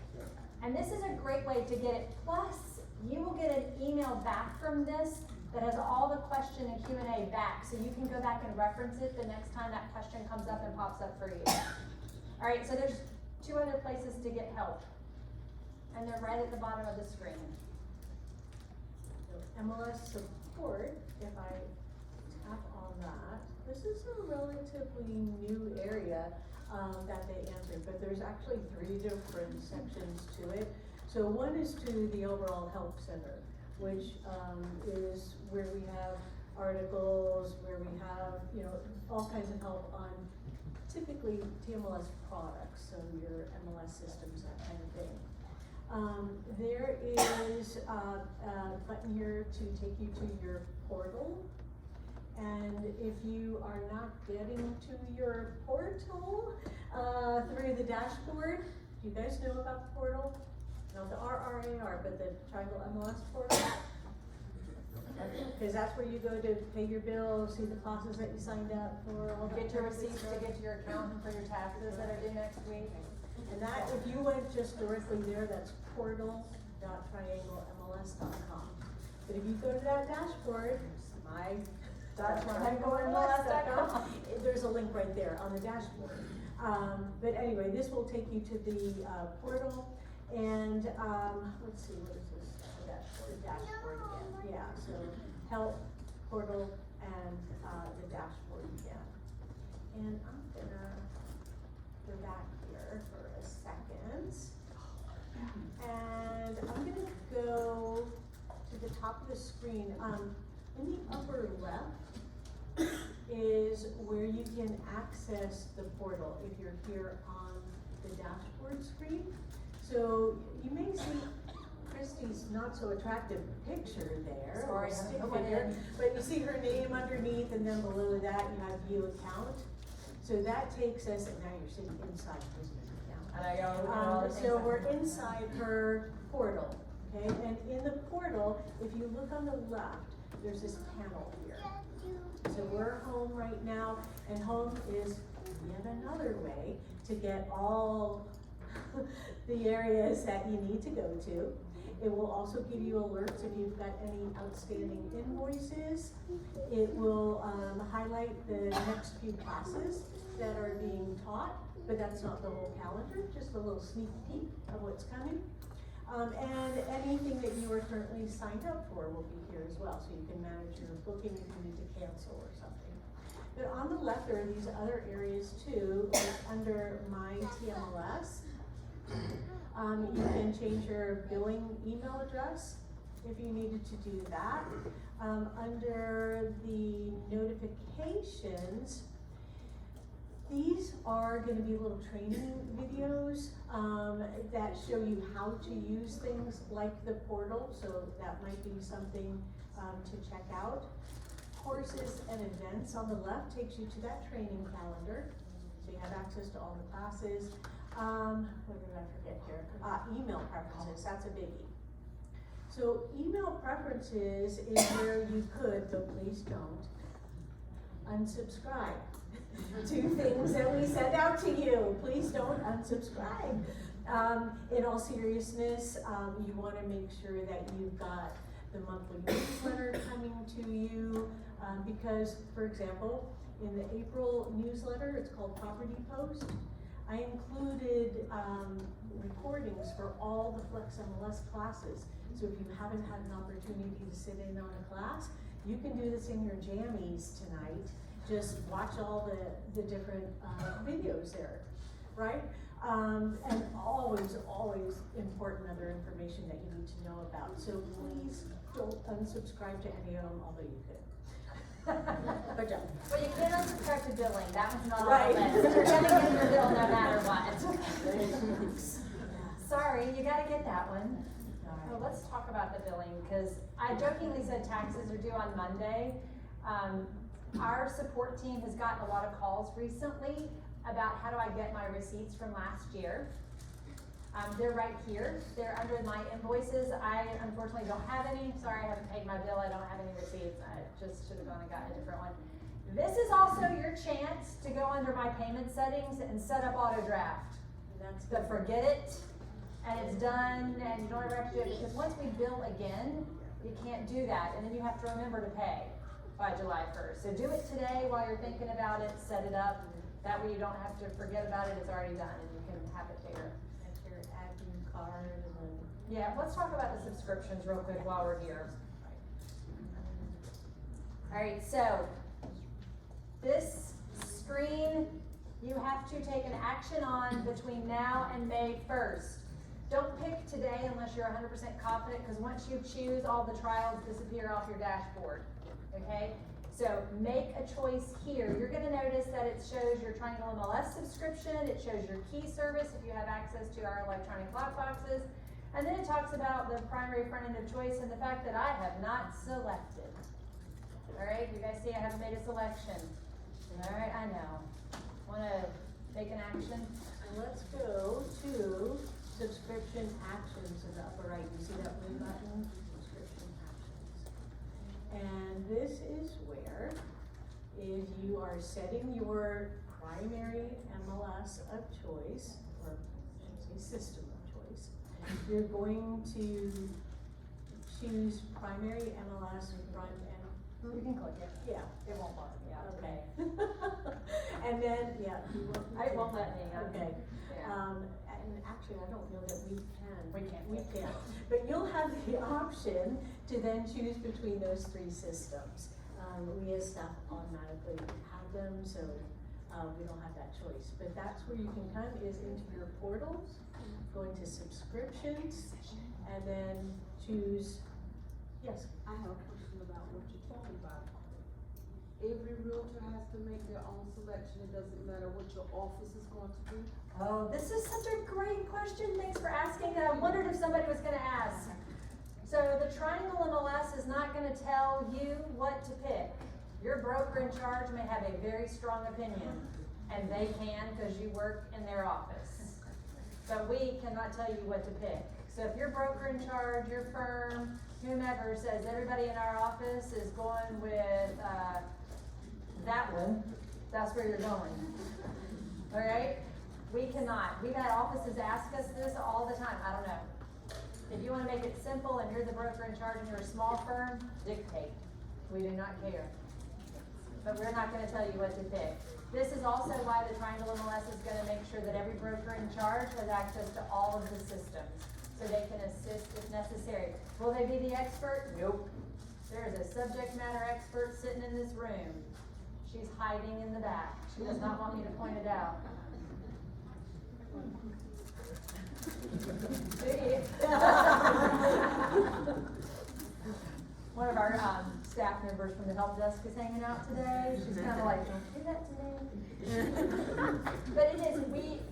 And this is a great way to get it. Plus, you will get an email back from this that has all the question and Q&A back, so you can go back and reference it the next time that question comes up and pops up for you. All right, so there's 2 other places to get help, and they're right at the bottom of the screen. So MLS support, if I tap on that, this is a relatively new area that they answered, but there's actually 3 different sections to it. So one is to the overall help center, which is where we have articles, where we have, all kinds of help on typically TMLS products, so your MLS systems, that kind of thing. There is a button here to take you to your portal. And if you are not getting to your portal through the dashboard, do you guys know about the portal? Not the RRAR, but the Triangle MLS portal. Because that's where you go to pay your bills, see the classes that you signed up for, all that Get your kind of receipts to stuff. get to your accountant for your taxes that are due next week. And that, if you went just directly there, that's portal.trianglemls.com. But if you go to that dashboard, .trianglemls.com. there's a link right there on the dashboard. But anyway, this will take you to the portal, and let's see, what is this? The dashboard again. Yeah, so help, portal, and the dashboard again. And I'm gonna go back here for a second. And I'm gonna go to the top of the screen. In the upper left is where you can access the portal if you're here on the dashboard screen. So you may see Christy's not so attractive picture there. Sorry, stick I'm figure, but you see her name underneath, and then below that you have view account. So that takes us, and now you're sitting inside Christy's account. I know, all the things So I- we're inside her portal, okay? And in the portal, if you look on the left, there's this panel here. So we're home right now, and home is yet another way to get all the areas that you need to go to. It will also give you alerts if you've got any outstanding invoices. It will highlight the next few classes that are being taught, but that's not the whole calendar, just a little sneak peek of what's coming. And anything that you are currently signed up for will be here as well, so you can manage your booking if you need to cancel or something. But on the left, there are these other areas too, like under My TMLS. You can change your billing email address if you needed to do that. Under the notifications, these are gonna be little training videos that show you how to use things like the portal, so that might be something to check out. Courses and events on the left takes you to that training calendar, so you have access to all the classes. What did I forget here? Email preferences, that's a biggie. So email preferences is where you could, though please don't, unsubscribe to things that we send out to you. Please don't unsubscribe. In all seriousness, you wanna make sure that you've got the monthly newsletter coming to you, because, for example, in the April newsletter, it's called Property Post, I included recordings for all the Flex MLS classes. So if you haven't had an opportunity to sit in on a class, you can do this in your jammies tonight. Just watch all the different videos there, right? And always important other information that you need to know about. So please don't unsubscribe to any of them, although you could. But don't. Well, you can't unsubscribe to billing, that one's not on Right. the list. You're gonna get your bill no matter what. Sorry, you gotta get that one. Well, let's talk about the billing, because I jokingly said taxes are due on Monday. Our support team has gotten a lot of calls recently about how do I get my receipts from last year. They're right here, they're under my invoices. I unfortunately don't have any, sorry, I haven't paid my bill, I don't have any receipts. I just should have gone and gotten a different one. This is also your chance to go under my payment settings and set up auto draft. But forget it, and it's done, and you don't ever have to do it, because once we bill again, you can't do that, and then you have to remember to pay by July 1st. So do it today while you're thinking about it, set it up, that way you don't have to forget about it, it's already done, and you can have it there. That's your admin card and then. Yeah, let's talk about the subscriptions real quick while we're here. Alright, so, this screen, you have to take an action on between now and May 1st. Don't pick today unless you're 100% confident, because once you choose, all the trials disappear off your dashboard, okay? So make a choice here. You're gonna notice that it shows your Triangle MLS subscription, it shows your key service if you have access to our electronic lockboxes, and then it talks about the primary front end of choice and the fact that I have not selected. Alright, you guys see I haven't made a selection. Alright, I know. Wanna take an action? Let's go to subscription actions in the upper right. You see that blue button? Subscription actions. And this is where, if you are setting your primary MLS of choice, or I should say system of choice, you're going to choose primary MLS front end. You can click it. Yeah. It won't bother me, Okay. And then, yeah. You won't. It won't let me, Okay. Yeah. And actually, I don't know that we can. We can't. We can't. But you'll have the option to then choose between those three systems. We as staff automatically have them, so we don't have that choice. But that's where you can come, is into your portals, go into subscriptions, and then choose, yes? I have a question about what you're talking about. Every realtor has to make their own selection, it doesn't matter what your office is going to do? Oh, this is such a great question, thanks for asking, and I wondered if somebody was gonna ask. So the Triangle MLS is not gonna tell you what to pick. Your broker in charge may have a very strong opinion, and they can because you work in their office. but we cannot tell you what to pick. So if your broker in charge, your firm, whomever says everybody in our office is going with, that one, that's where you're going. All right? We cannot. We've had offices ask us this all the time. I don't know. If you wanna make it simple and you're the broker in charge and you're a small firm, dictate. We do not care. But we're not gonna tell you what to pick. This is also why the Triangle MLS is gonna make sure that every broker in charge has access to all of the systems, so they can assist if necessary. Will they be the expert? Nope. There is a subject matter expert sitting in this room. She's hiding in the back. She does not want me to point it out. One of our staff members from the help desk is hanging out today. She's kind of like, don't do that to me. But it is,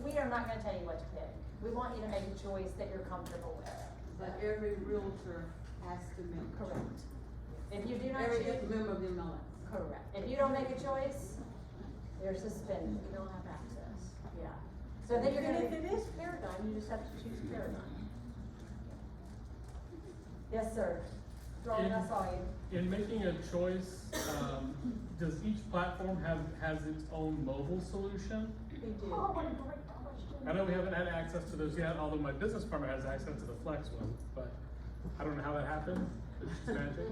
we are not gonna tell you what to pick. We want you to make a choice that you're comfortable with. But every realtor has to make. Correct. If you do not Every choose. member of the MLS. Correct. If you don't make a choice, you're suspended. You don't have access. Yeah. So then you're And gonna if be. it is Paragon, you just have to choose Paragon. Yes, sir. Rolling, I saw you. In making a choice, does each platform has its own mobile solution? They do. Oh, what a great question. I know we haven't had access to those yet, although my business partner has access to the Flex one, but I don't know how that happened, it's just magic.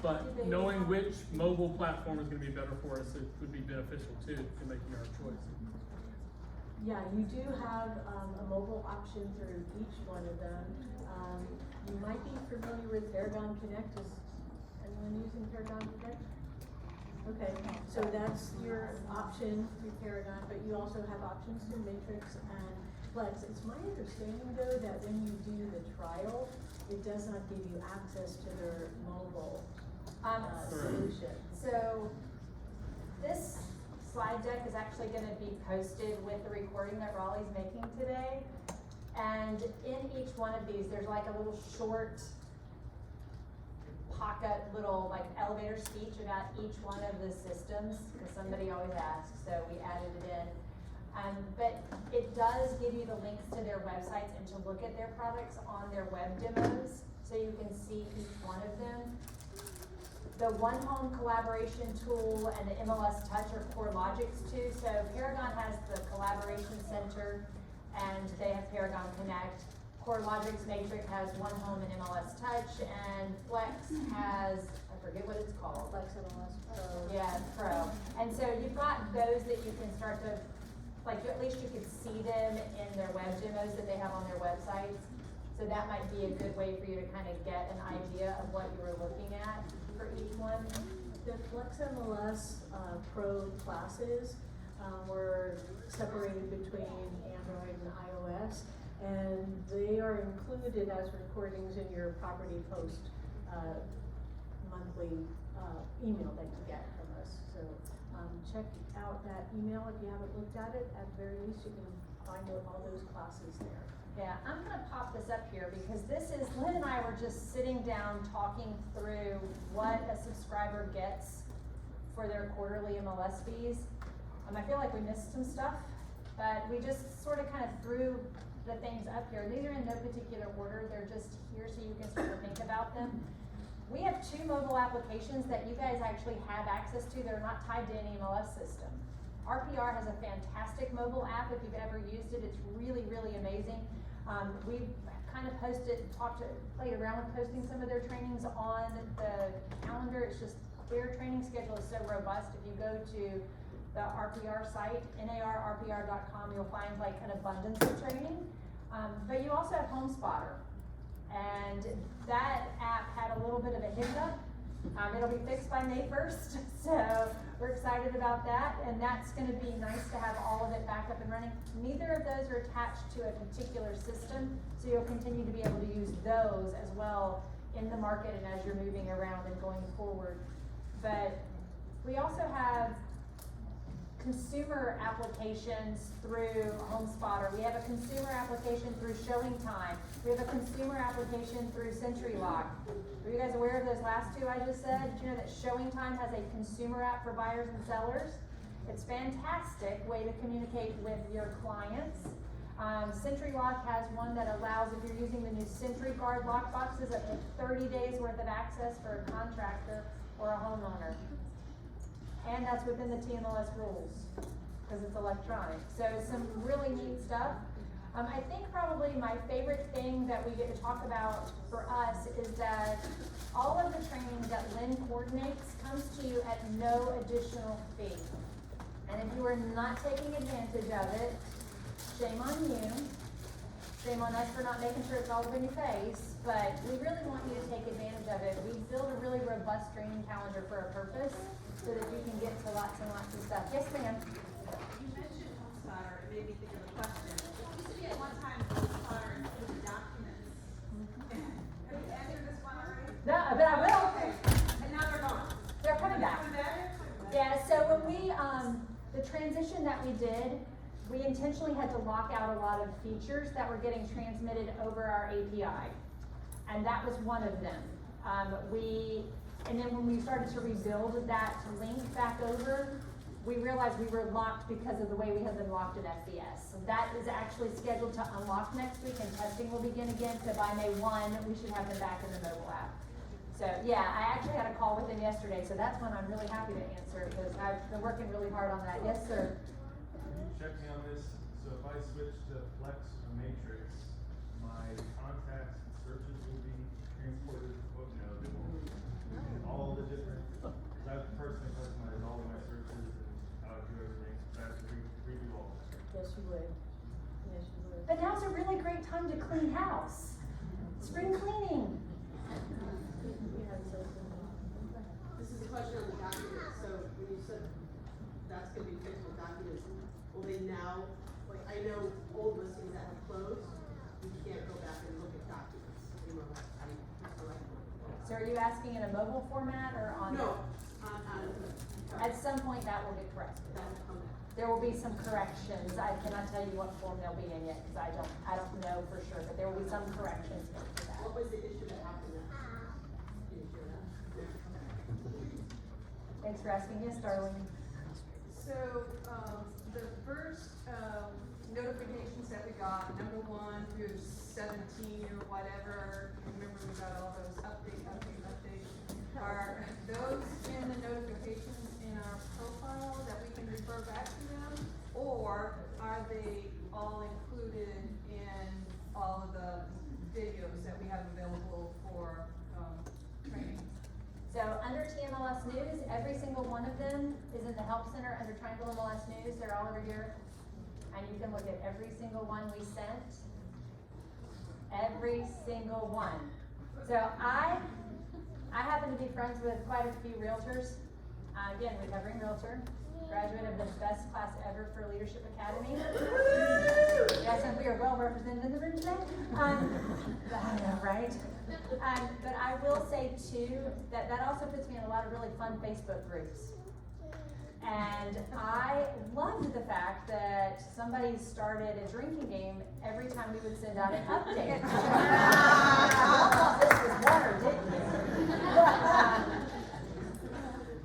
But knowing which mobile platform is gonna be better for us, it would be beneficial too, in making our choice. Yeah, you do have a mobile option through each one of them. You might be familiar with Paragon Connect. Is anyone using Paragon Connect? Okay, so that's your option through Paragon, but you also have options through Matrix and Flex. It's my understanding though that when you do the trial, it does not give you access to their mobile solution. So this slide deck is actually gonna be posted with the recording that Raleigh's making today. And in each one of these, there's like a little short pocket, little like elevator speech about each one of the systems, because somebody always asks, so we added it in. But it does give you the links to their websites and to look at their products on their web demos, so you can see each one of them. The One Home collaboration tool and the MLS Touch are CoreLogic's too. So Paragon has the collaboration center and they have Paragon Connect. CoreLogic's Matrix has One Home and MLS Touch, and Flex has, I forget what it's called. Flex MLS Pro. Yeah, Pro. And so you've got those that you can start to, like at least you could see them in their web demos that they have on their websites. So that might be a good way for you to kind of get an idea of what you were looking at for each one. The Flex MLS Pro classes were separated between Android and iOS, and they are included as recordings in your property post monthly email that you get from us. So check out that email if you haven't looked at it. At the very least, you can find all those classes there. Yeah, I'm gonna pop this up here because this is, Lynn and I were just sitting down talking through what a subscriber gets for their quarterly MLS fees. I feel like we missed some stuff, but we just sort of kind of threw the things up here. These are in no particular order, they're just here so you can sort of think about them. We have 2 mobile applications that you guys actually have access to that are not tied to any MLS system. RPR has a fantastic mobile app. If you've ever used it, it's really, really amazing. We've kind of played around with posting some of their trainings on the calendar. It's just, their training schedule is so robust. If you go to the RPR site, narrpr.com, you'll find like an abundance of training. But you also have HomeSpotter. And that app had a little bit of a hiccup. It'll be fixed by May 1st, so we're excited about that, and that's gonna be nice to have all of it back up and running. Neither of those are attached to a particular system, so you'll continue to be able to use those as well in the market and as you're moving around and going forward. But we also have consumer applications through HomeSpotter. We have a consumer application through ShowingTime. We have a consumer application through SentryLock. Are you guys aware of those last 2 I just said? Did you know that ShowingTime has a consumer app for buyers and sellers? It's a fantastic way to communicate with your clients. Sentry Lock has one that allows, if you're using the new Sentry Guard lock boxes, up to 30 days worth of access for a contractor or a homeowner. And that's within the TMLS rules, because it's electronic. So some really neat stuff. I think probably my favorite thing that we get to talk about for us is that all of the training that Lynn coordinates comes to you at no additional fee. And if you are not taking advantage of it, shame on you. Shame on us for not making sure it's all up in your face, but we really want you to take advantage of it. We build a really robust training calendar for a purpose so that you can get to lots and lots of stuff. Yes, ma'am? You mentioned HomeSpotter, it made me think of a question. It used to be at one time HomeSpotter included documents. Have you answered this one already? No, but I will. Okay, and now they're gone. They're coming back. Coming back? Yeah, so when we, the transition that we did, we intentionally had to lock out a lot of features that were getting transmitted over our API. And that was one of them. And then when we started to rebuild that link back over, we realized we were locked because of the way we had been locked in FBS. So that is actually scheduled to unlock next week, and testing will begin again. So by May 1, we should have them back in the mobile app. So yeah, I actually had a call with them yesterday, so that's one I'm really happy to answer because I've been working really hard on that. Yes, sir. Check me on this. So if I switch to Flex or Matrix, my contacts and searches will be transported to book. No, they won't. All the different. I've personally customized all of my searches and how to do everything. So I have to redo all of that. Yes, you would. Yes, you would. But now's a really great time to clean house. Spring cleaning. This is a question on the documents, so when you said that's gonna be fixed with documents, will they now, like, I know old listings that have closed, you can't go back and look at documents, you know, So are you asking in a mobile format or on? No, At some point that will get corrected. There will be some corrections. I cannot tell you what form they'll be in yet, because I don't know for sure, but there will be some corrections made to that. What was the issue that happened there? Can you share that? Thanks for asking. Yes, Darlene. So, the first, notifications that we got, number 1 through 17 or whatever, remember we got all those updates. Are those in the notifications in our profile that we can refer back to them? Or are they all included in all of the videos that we have available for, training? So under TMLS News, every single one of them is in the Help Center under Triangle MLS News. They're all over here. And you can look at every single one we sent. Every single one. So I happen to be friends with quite a few realtors. Again, recovering realtor, graduate of the best class ever for Leadership Academy. Yes, and we are well represented in the room today. I know, right? But I will say too, that also puts me in a lot of really fun Facebook groups. And I loved the fact that somebody started a drinking game every time we would send out an update. I thought this was water, didn't you?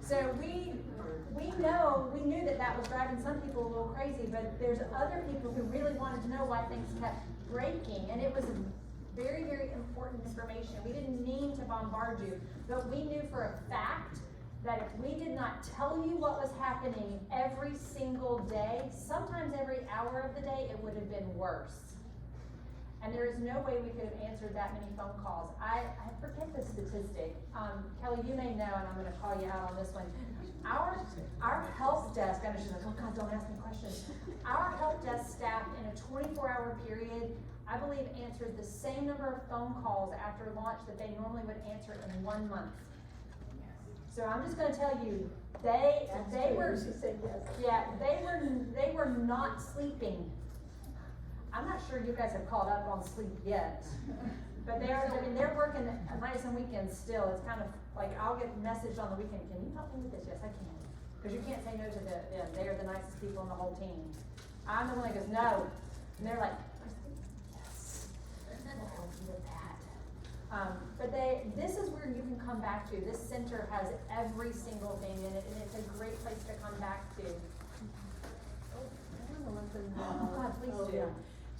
So we knew that was driving some people a little crazy, but there's other people who really wanted to know why things kept breaking, and it was very, very important information. We didn't mean to bombard you, but we knew for a fact that if we did not tell you what was happening every single day, sometimes every hour of the day, it would have been worse. And there is no way we could have answered that many phone calls. I forget the statistic. Kelly, you may know, and I'm gonna call you out on this one. Our help desk, I know she's like, oh God, don't ask me questions. Our help desk staff in a 24-hour period, I believe answered the same number of phone calls after launch that they normally would answer in 1 month. So I'm just gonna tell you, they were not sleeping. I'm not sure you guys have caught up on sleep yet, but they're working nights and weekends still. It's kind of like, I'll get messaged on the weekend, can you help me with this? Yes, I can. Because you can't say no to them. They are the nicest people on the whole team. I'm the one that goes, no. And they're like, yes, we'll help you with that. But this is where you can come back to. This center has every single thing in it, and it's a great place to come back to. Oh God, please do.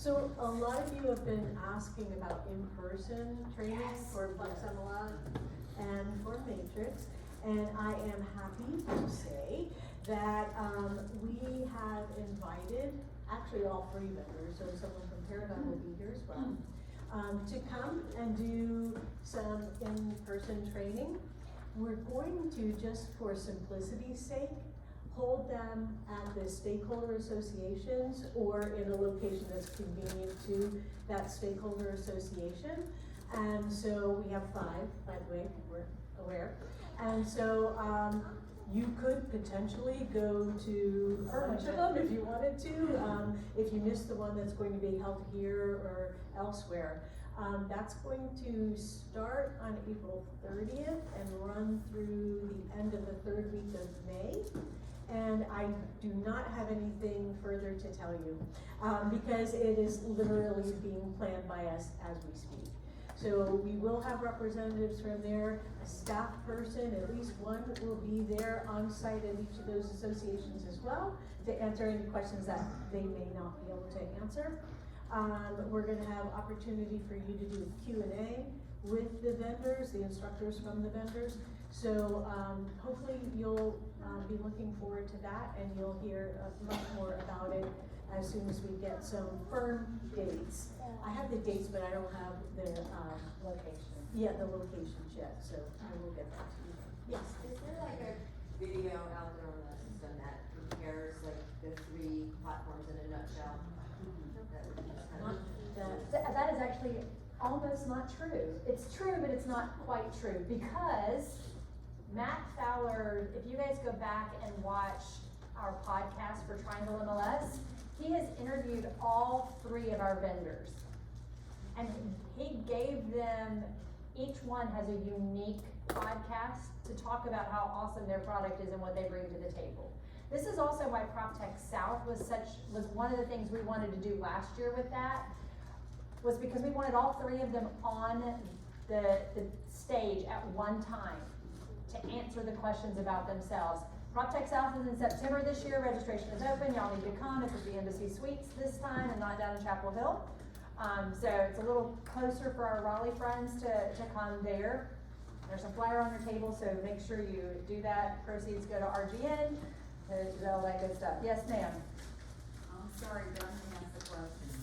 So a lot of you have been asking about in-person training for Flex MLS and for Matrix. And I am happy to say that we have invited, actually all three vendors, so someone from Paragon will be here as well, to come and do some in-person training. We're going to, just for simplicity's sake, hold them at the stakeholder associations or in a location that's convenient to that stakeholder association. And so we have 5, by the way, we're aware. And so you could potentially go to a bunch of them if you wanted to, if you missed the one that's going to be held here or elsewhere. That's going to start on April 30th and run through the end of the 3rd week of May. And I do not have anything further to tell you, because it is literally being planned by us as we speak. So we will have representatives from there, a staff person, at least one will be there on site at each of those associations as well to answer any questions that they may not be able to answer. We're gonna have opportunity for you to do a Q&A with the vendors, the instructors from the vendors. So hopefully you'll be looking forward to that, and you'll hear much more about it as soon as we get some firm dates. I have the dates, but I don't have the Location. Yeah, the locations yet, so I will get that to you. Yes. Is there like a video out there on the system that compares like the 3 platforms in a nutshell? That would be kind of. That is actually almost not true. It's true, but it's not quite true, because Matt Fowler, if you guys go back and watch our podcast for Triangle MLS, he has interviewed all 3 of our vendors. And he gave them, each one has a unique podcast to talk about how awesome their product is and what they bring to the table. This is also why PropTech South was one of the things we wanted to do last year with that, was because we wanted all 3 of them on the stage at one time to answer the questions about themselves. PropTech South is in September this year, registration is open, y'all need to come, it's at the Embassy Suites this time and not down in Chapel Hill. So it's a little closer for our Raleigh friends to come there. There's a flyer on your table, so make sure you do that. Proceeds go to RGN, all that good stuff. Yes, ma'am? I'm sorry, Don, to ask the question.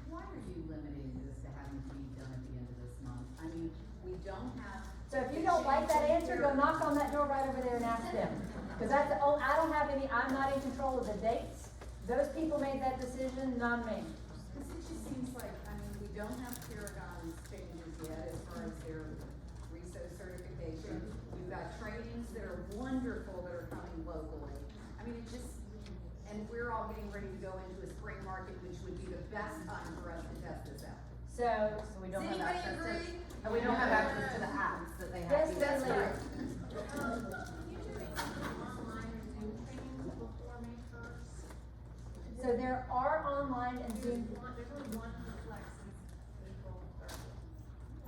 Why are you limiting this to having to be done at the end of this month? I mean, we don't have. So if you don't like that answer, go knock on that door right over there and ask them. Because that's the, I don't have any, I'm not in control of the dates. Those people made that decision, not me. Because it just seems like, I mean, we don't have Paragon's changes yet as far as their RESO certification. We've got trainings that are wonderful that are coming locally. I mean, it just, and we're all getting ready to go into a spring market, which would be the best time for us to test this out. So we don't Does have anybody access to, agree? and we don't have access to the apps that they have. Yes, either. that's right. So there are online and Zoom.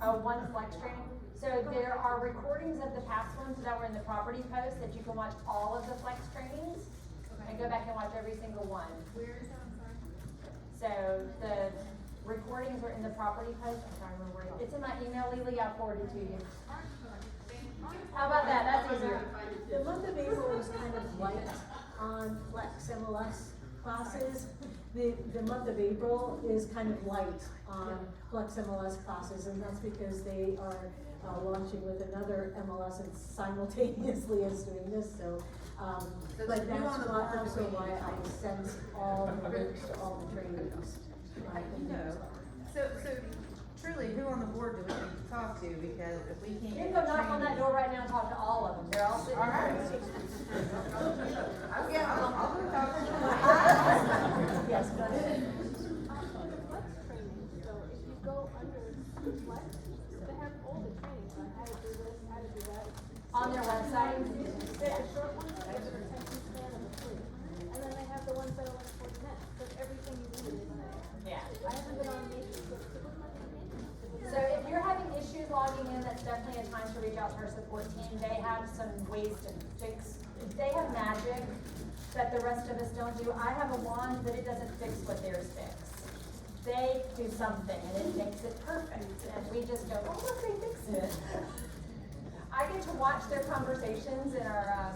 Oh, one flex training. So there are recordings of the past ones that were in the property post that you can watch all of the flex trainings and go back and watch every single one. Where is that, I'm sorry? So the recordings were in the property post. I'm trying to remember where it's in my email, Lily. I'll forward it to you. How about that? That's easier. The month of April is kind of light on Flex MLS classes. The month of April is kind of light on Flex MLS classes, and that's because they are launching with another MLS and simultaneously as doing this, so. But that's also why I sent all the links to all the trainings. So truly, who on the board do we need to talk to, because if we can't. You can go knock on that door right now and talk to all of them. They're all sitting there. Yeah, I'll go talk to them. Yes, go ahead. On the flex training, so if you go under flex, they have all the trainings on how to do this, how to do that. On their website? They have short ones, they have the retention span of a free. And then they have the ones that are like 40 minutes, so everything you need is there. Yeah. I haven't been on Matrix, but it was like Matrix. So if you're having issues logging in, that's definitely a time to reach out to our support team. They have some ways to fix, they have magic that the rest of us don't do. I have a wand, but it doesn't fix what theirs fix. they do something and it makes it perfect, and we just go, oh, look, they fixed it. I get to watch their conversations in our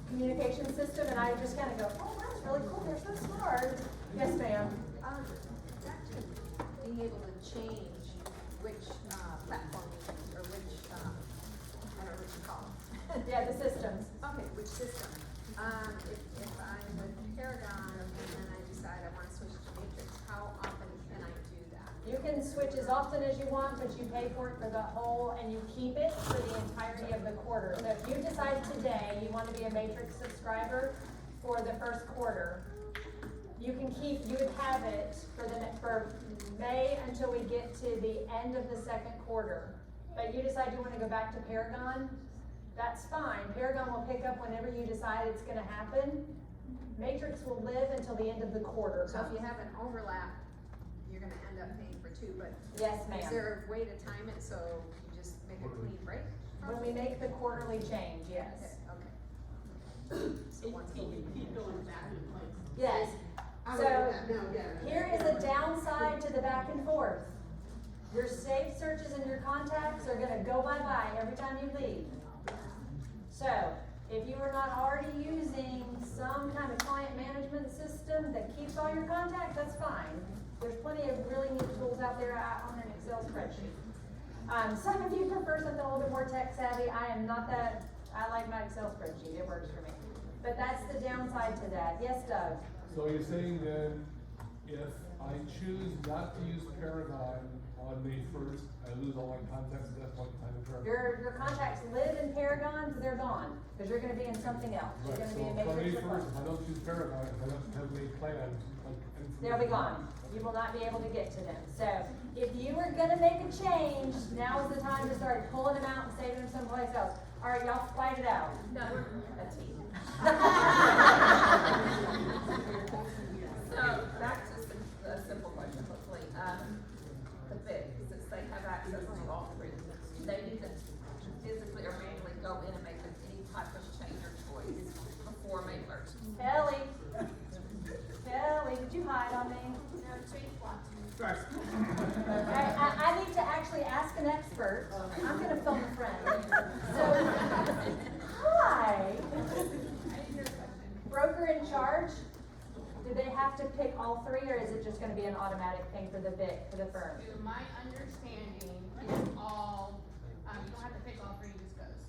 communication system, and I just kind of go, oh, that's really cool, they're so smart. Yes, ma'am. Back to being able to change which platform you use, or which, I don't know what you call it. Yeah, the systems. Okay, which system? If I'm with Paragon and then I decide I want to switch to Matrix, how often can I do that? You can switch as often as you want, but you pay for it for the whole, and you keep it for the entirety of the quarter. So if you decide today you want to be a Matrix subscriber for the first quarter, you would have it for May until we get to the end of the second quarter. But you decide you want to go back to Paragon, that's fine. Paragon will pick up whenever you decide it's gonna happen. Matrix will live until the end of the quarter. So if you have an overlap, you're gonna end up paying for two, but Yes, ma'am. is there a way to time it so you just make a clean break? When we make the quarterly change, yes. Okay. So once a week. Keep going back and forth. Yes. I So, would do that now, yeah. here is a downside to the back and forth. Your saved searches and your contacts are gonna go bye-bye every time you leave. So, if you are not already using some kind of client management system that keeps all your contacts, that's fine. There's plenty of really neat tools out there on an Excel spreadsheet. Some of you prefer something a little bit more tech savvy. I am not that, I like my Excel spreadsheet, it works for me. But that's the downside to that. Yes, Doug? So you're saying then, if I choose not to use Paragon on May 1st, I lose all my contacts at that point in time in Paragon? Your contacts live in Paragon, they're gone, because you're gonna be in something else. You're Right, gonna so be in from May Matrix or 1st, if I don't choose Paragon, if I don't have made plans, like. they'll be gone. You will not be able to get to them. So if you were gonna make a change, now is the time to start pulling them out and saving them someplace else. All right, y'all fight it out. No, we're a team. So back to a simple question, hopefully. The bid, since they have access to all three, they need to physically or manually go in and make any type of change or choice before May 1st. Kelly, did you hide on me? No, change what? I need to actually ask an expert. I'm gonna phone a friend. So, hi. Broker in charge, do they have to pick all three, or is it just gonna be an automatic thing for the firm? To my understanding, it's all, you don't have to pick all three, it just goes.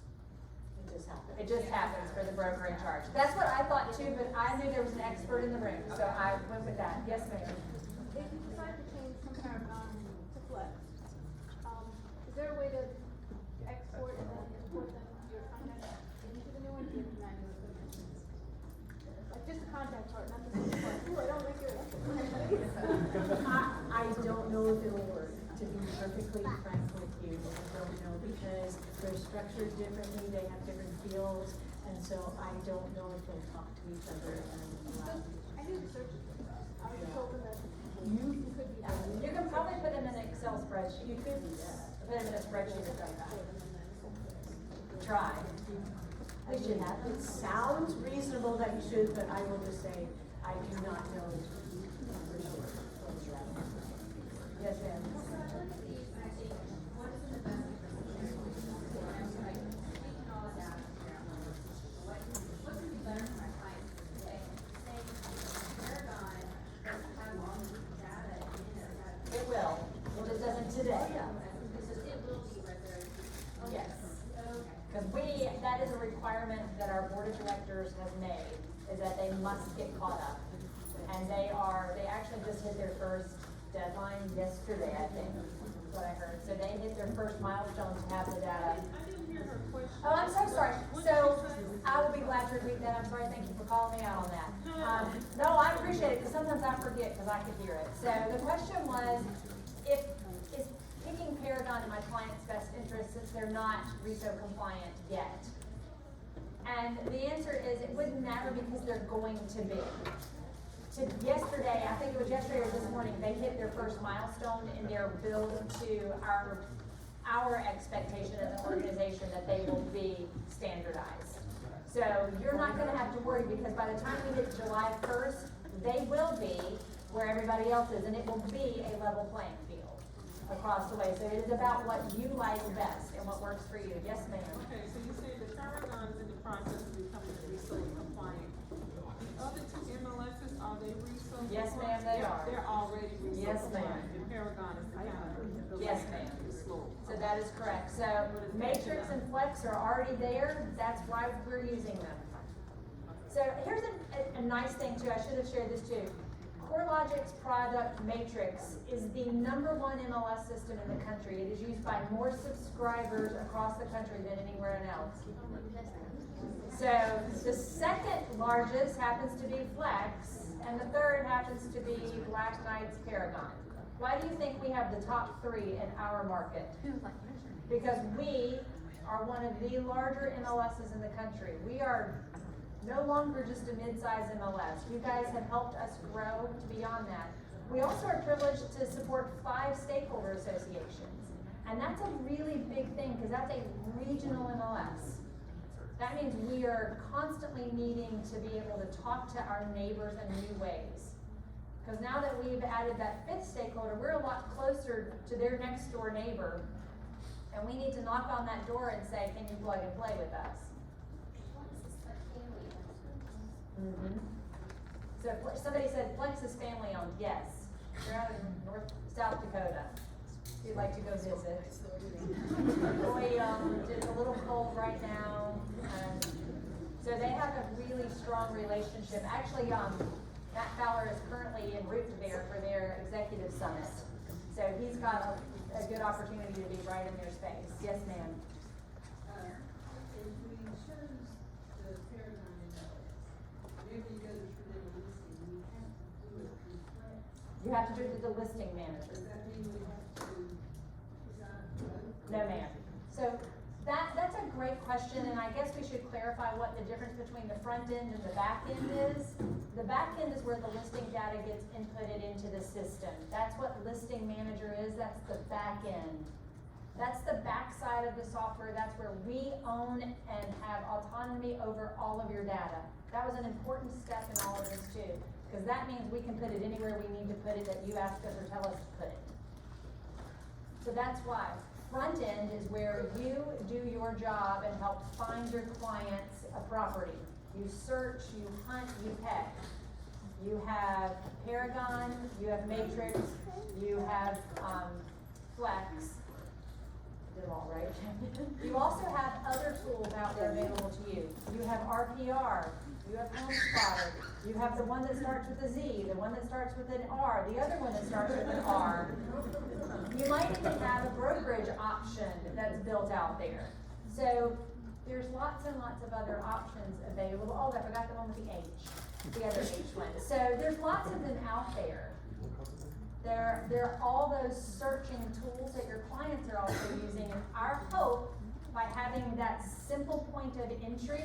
It just happens for the broker in charge. That's what I thought too, but I knew there was an expert in the room, so I went with that. Yes, ma'am. If you decide to change from Paragon to Flex, is there a way to export and then import them your contacts into the new one, or manual submissions? Like just the contact part, not the system part. Ooh, I don't like your. I don't know if it'll work, to be perfectly frank with you. I don't know, because they're structured differently, they have different fields, and so I don't know if they'll talk to each other and allow. I do the searches. I was just hoping that You could be. You can probably put them in an Excel spreadsheet. You could put them in a spreadsheet or something. Try. I should have, it sounds reasonable that you should, but I will just say, I do not know for sure. Yes, ma'am. It will. It just doesn't today. Yes. Because that is a requirement that our board of directors has made, is that they must get caught up. And they actually just hit their first deadline yesterday, I think, is what I heard. So they hit their first milestone to have the data. I didn't hear her question. Oh, I'm so sorry. So I will be glad to repeat that. I'm sorry. Thank you for calling me out on that. No, I appreciate it because sometimes I forget because I could hear it. So the question was, is picking Paragon in my client's best interest since they're not RICO compliant yet? And the answer is it wouldn't matter because they're going to be. Yesterday, I think it was yesterday or this morning, they hit their first milestone in their build to our expectation as an organization that they will be standardized. So you're not gonna have to worry because by the time we hit July 1st, they will be, where everybody else is, and it will be a level playing field across the way. So it is about what you like best and what works for you. Yes, ma'am? Okay, so you say the Paragon is in the process of becoming RRAR compliant. The other two MLSs, are they RRAR? Yes, ma'am, they are. They're already RRAR Yes, ma'am. compliant. The Paragon is kind of. Yes, ma'am. So that is correct. So Matrix and Flex are already there. That's why we're using them. So here's a nice thing too. I should have shared this too. CoreLogic's product Matrix is the #1 MLS system in the country. It is used by more subscribers across the country than anywhere else. So the second largest happens to be Flex, and the third happens to be Black Knight's Paragon. Why do you think we have the top 3 in our market? Because we are one of the larger MLSs in the country. We are no longer just a mid-size MLS. You guys have helped us grow beyond that. We also are privileged to support 5 stakeholder associations. And that's a really big thing because that's a regional MLS. That means we are constantly needing to be able to talk to our neighbors in new ways. Because now that we've added that 5th stakeholder, we're a lot closer to their next door neighbor. And we need to knock on that door and say, can you plug and play with us? Mm-hmm. So somebody said Flex is family owned. Yes. They're out in South Dakota. If you'd like to go visit. Boy, it's a little cold right now. So they have a really strong relationship. Actually, Matt Fowler is currently en route there for their executive summit. So he's got a good opportunity to be right in their space. Yes, ma'am. If we chose the Paragon MLS, whenever you go to the listing, we have to do it through Flex. You have to do it to the listing manager. Does that mean we have to decide both? No, ma'am. So that's a great question, and I guess we should clarify what the difference between the front end and the back end is. The back end is where the listing data gets inputted into the system. That's what listing manager is. That's the back end. That's the back side of the software. That's where we own and have autonomy over all of your data. That was an important step in all of this too, because that means we can put it anywhere we need to put it that you ask us or tell us to put it. So that's why. Front end is where you do your job and help find your clients a property. You search, you hunt, you peck. You have Paragon, you have Matrix, you have Flex. Did it all right. You also have other tools out there available to you. You have RPR, you have HomeSpotter, you have the one that starts with a Z, the one that starts with an R, the other one that starts with an R. You might even have a brokerage option that's built out there. So there's lots and lots of other options available. Oh, I forgot the one with the H, the other H one. So there's lots of them out there. There are all those searching tools that your clients are also using, and our hope by having that simple point of entry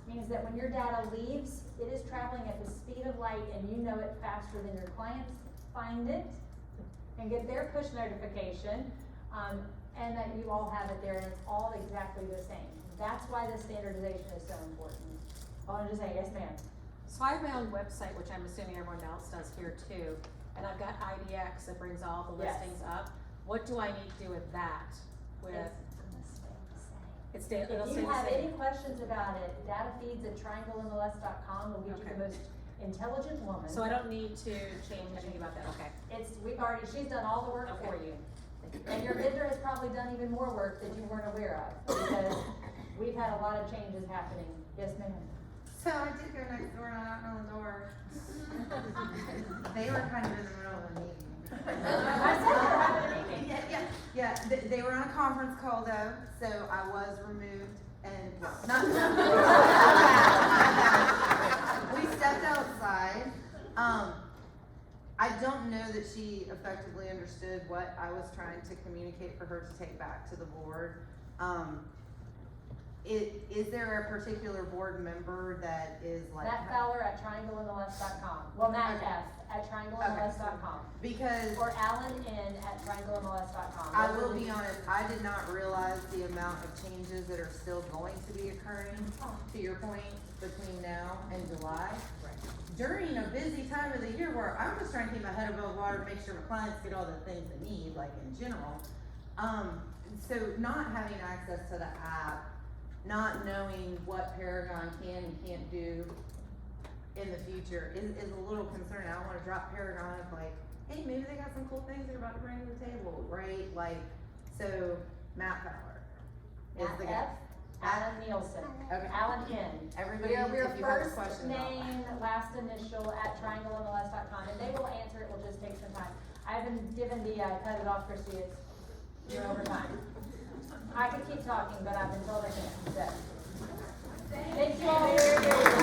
means that when your data leaves, it is traveling at the speed of light and you know it faster than your clients find it and get their push notification, and that you all have it there and it's all exactly the same. That's why the standardization is so important. I wanted to say, yes ma'am. So I have my own website, which I'm assuming everyone else does here too, and I've got IDX that brings all the Yes. listings up. What do I need to do with that? With If it'll stay you the have same. any questions about it, datafeeds@trianglemls.com will get you Okay. the most intelligent woman. So I don't need to change anything about that, okay. She's done all the work Okay. for you. And your vendor has probably done even more work that you weren't aware of, because we've had a lot of changes happening. Yes, ma'am? So I did go next door and I knocked on the door. They were kind of in the middle of a meeting. I said we're having a meeting. Yeah, they were on a conference call though, so I was removed and, not we stepped outside. I don't know that she effectively understood what I was trying to communicate for her to take back to the board. is there a particular board member that is like? Matt Fowler at trianglemls.com. Well, Matt Okay. F at trianglemls.com. Because Or Alan N at trianglemls.com. I will be honest, I did not realize the amount of changes that are still going to be occurring, to your point, between now and July. During a busy time of the year where I'm just trying to keep my head above water to make sure my clients get all the things they need, like in general. So not having access to the app, not knowing what Paragon can and can't do in the future is a little concerning. I don't wanna drop Paragon of like, hey, maybe they got some cool things they're about to bring to the table, right? Like, so Matt Fowler is Matt the guy. F, Alan Nielsen. Okay. Alan N. Everybody, We're if you have a first question about name, last initial at trianglemls.com, and they will answer it, will just take some time. I've been given the, cut it off, Christy, you're over time. I could keep talking, but I've been told I can't, so. Thank you all very, very much.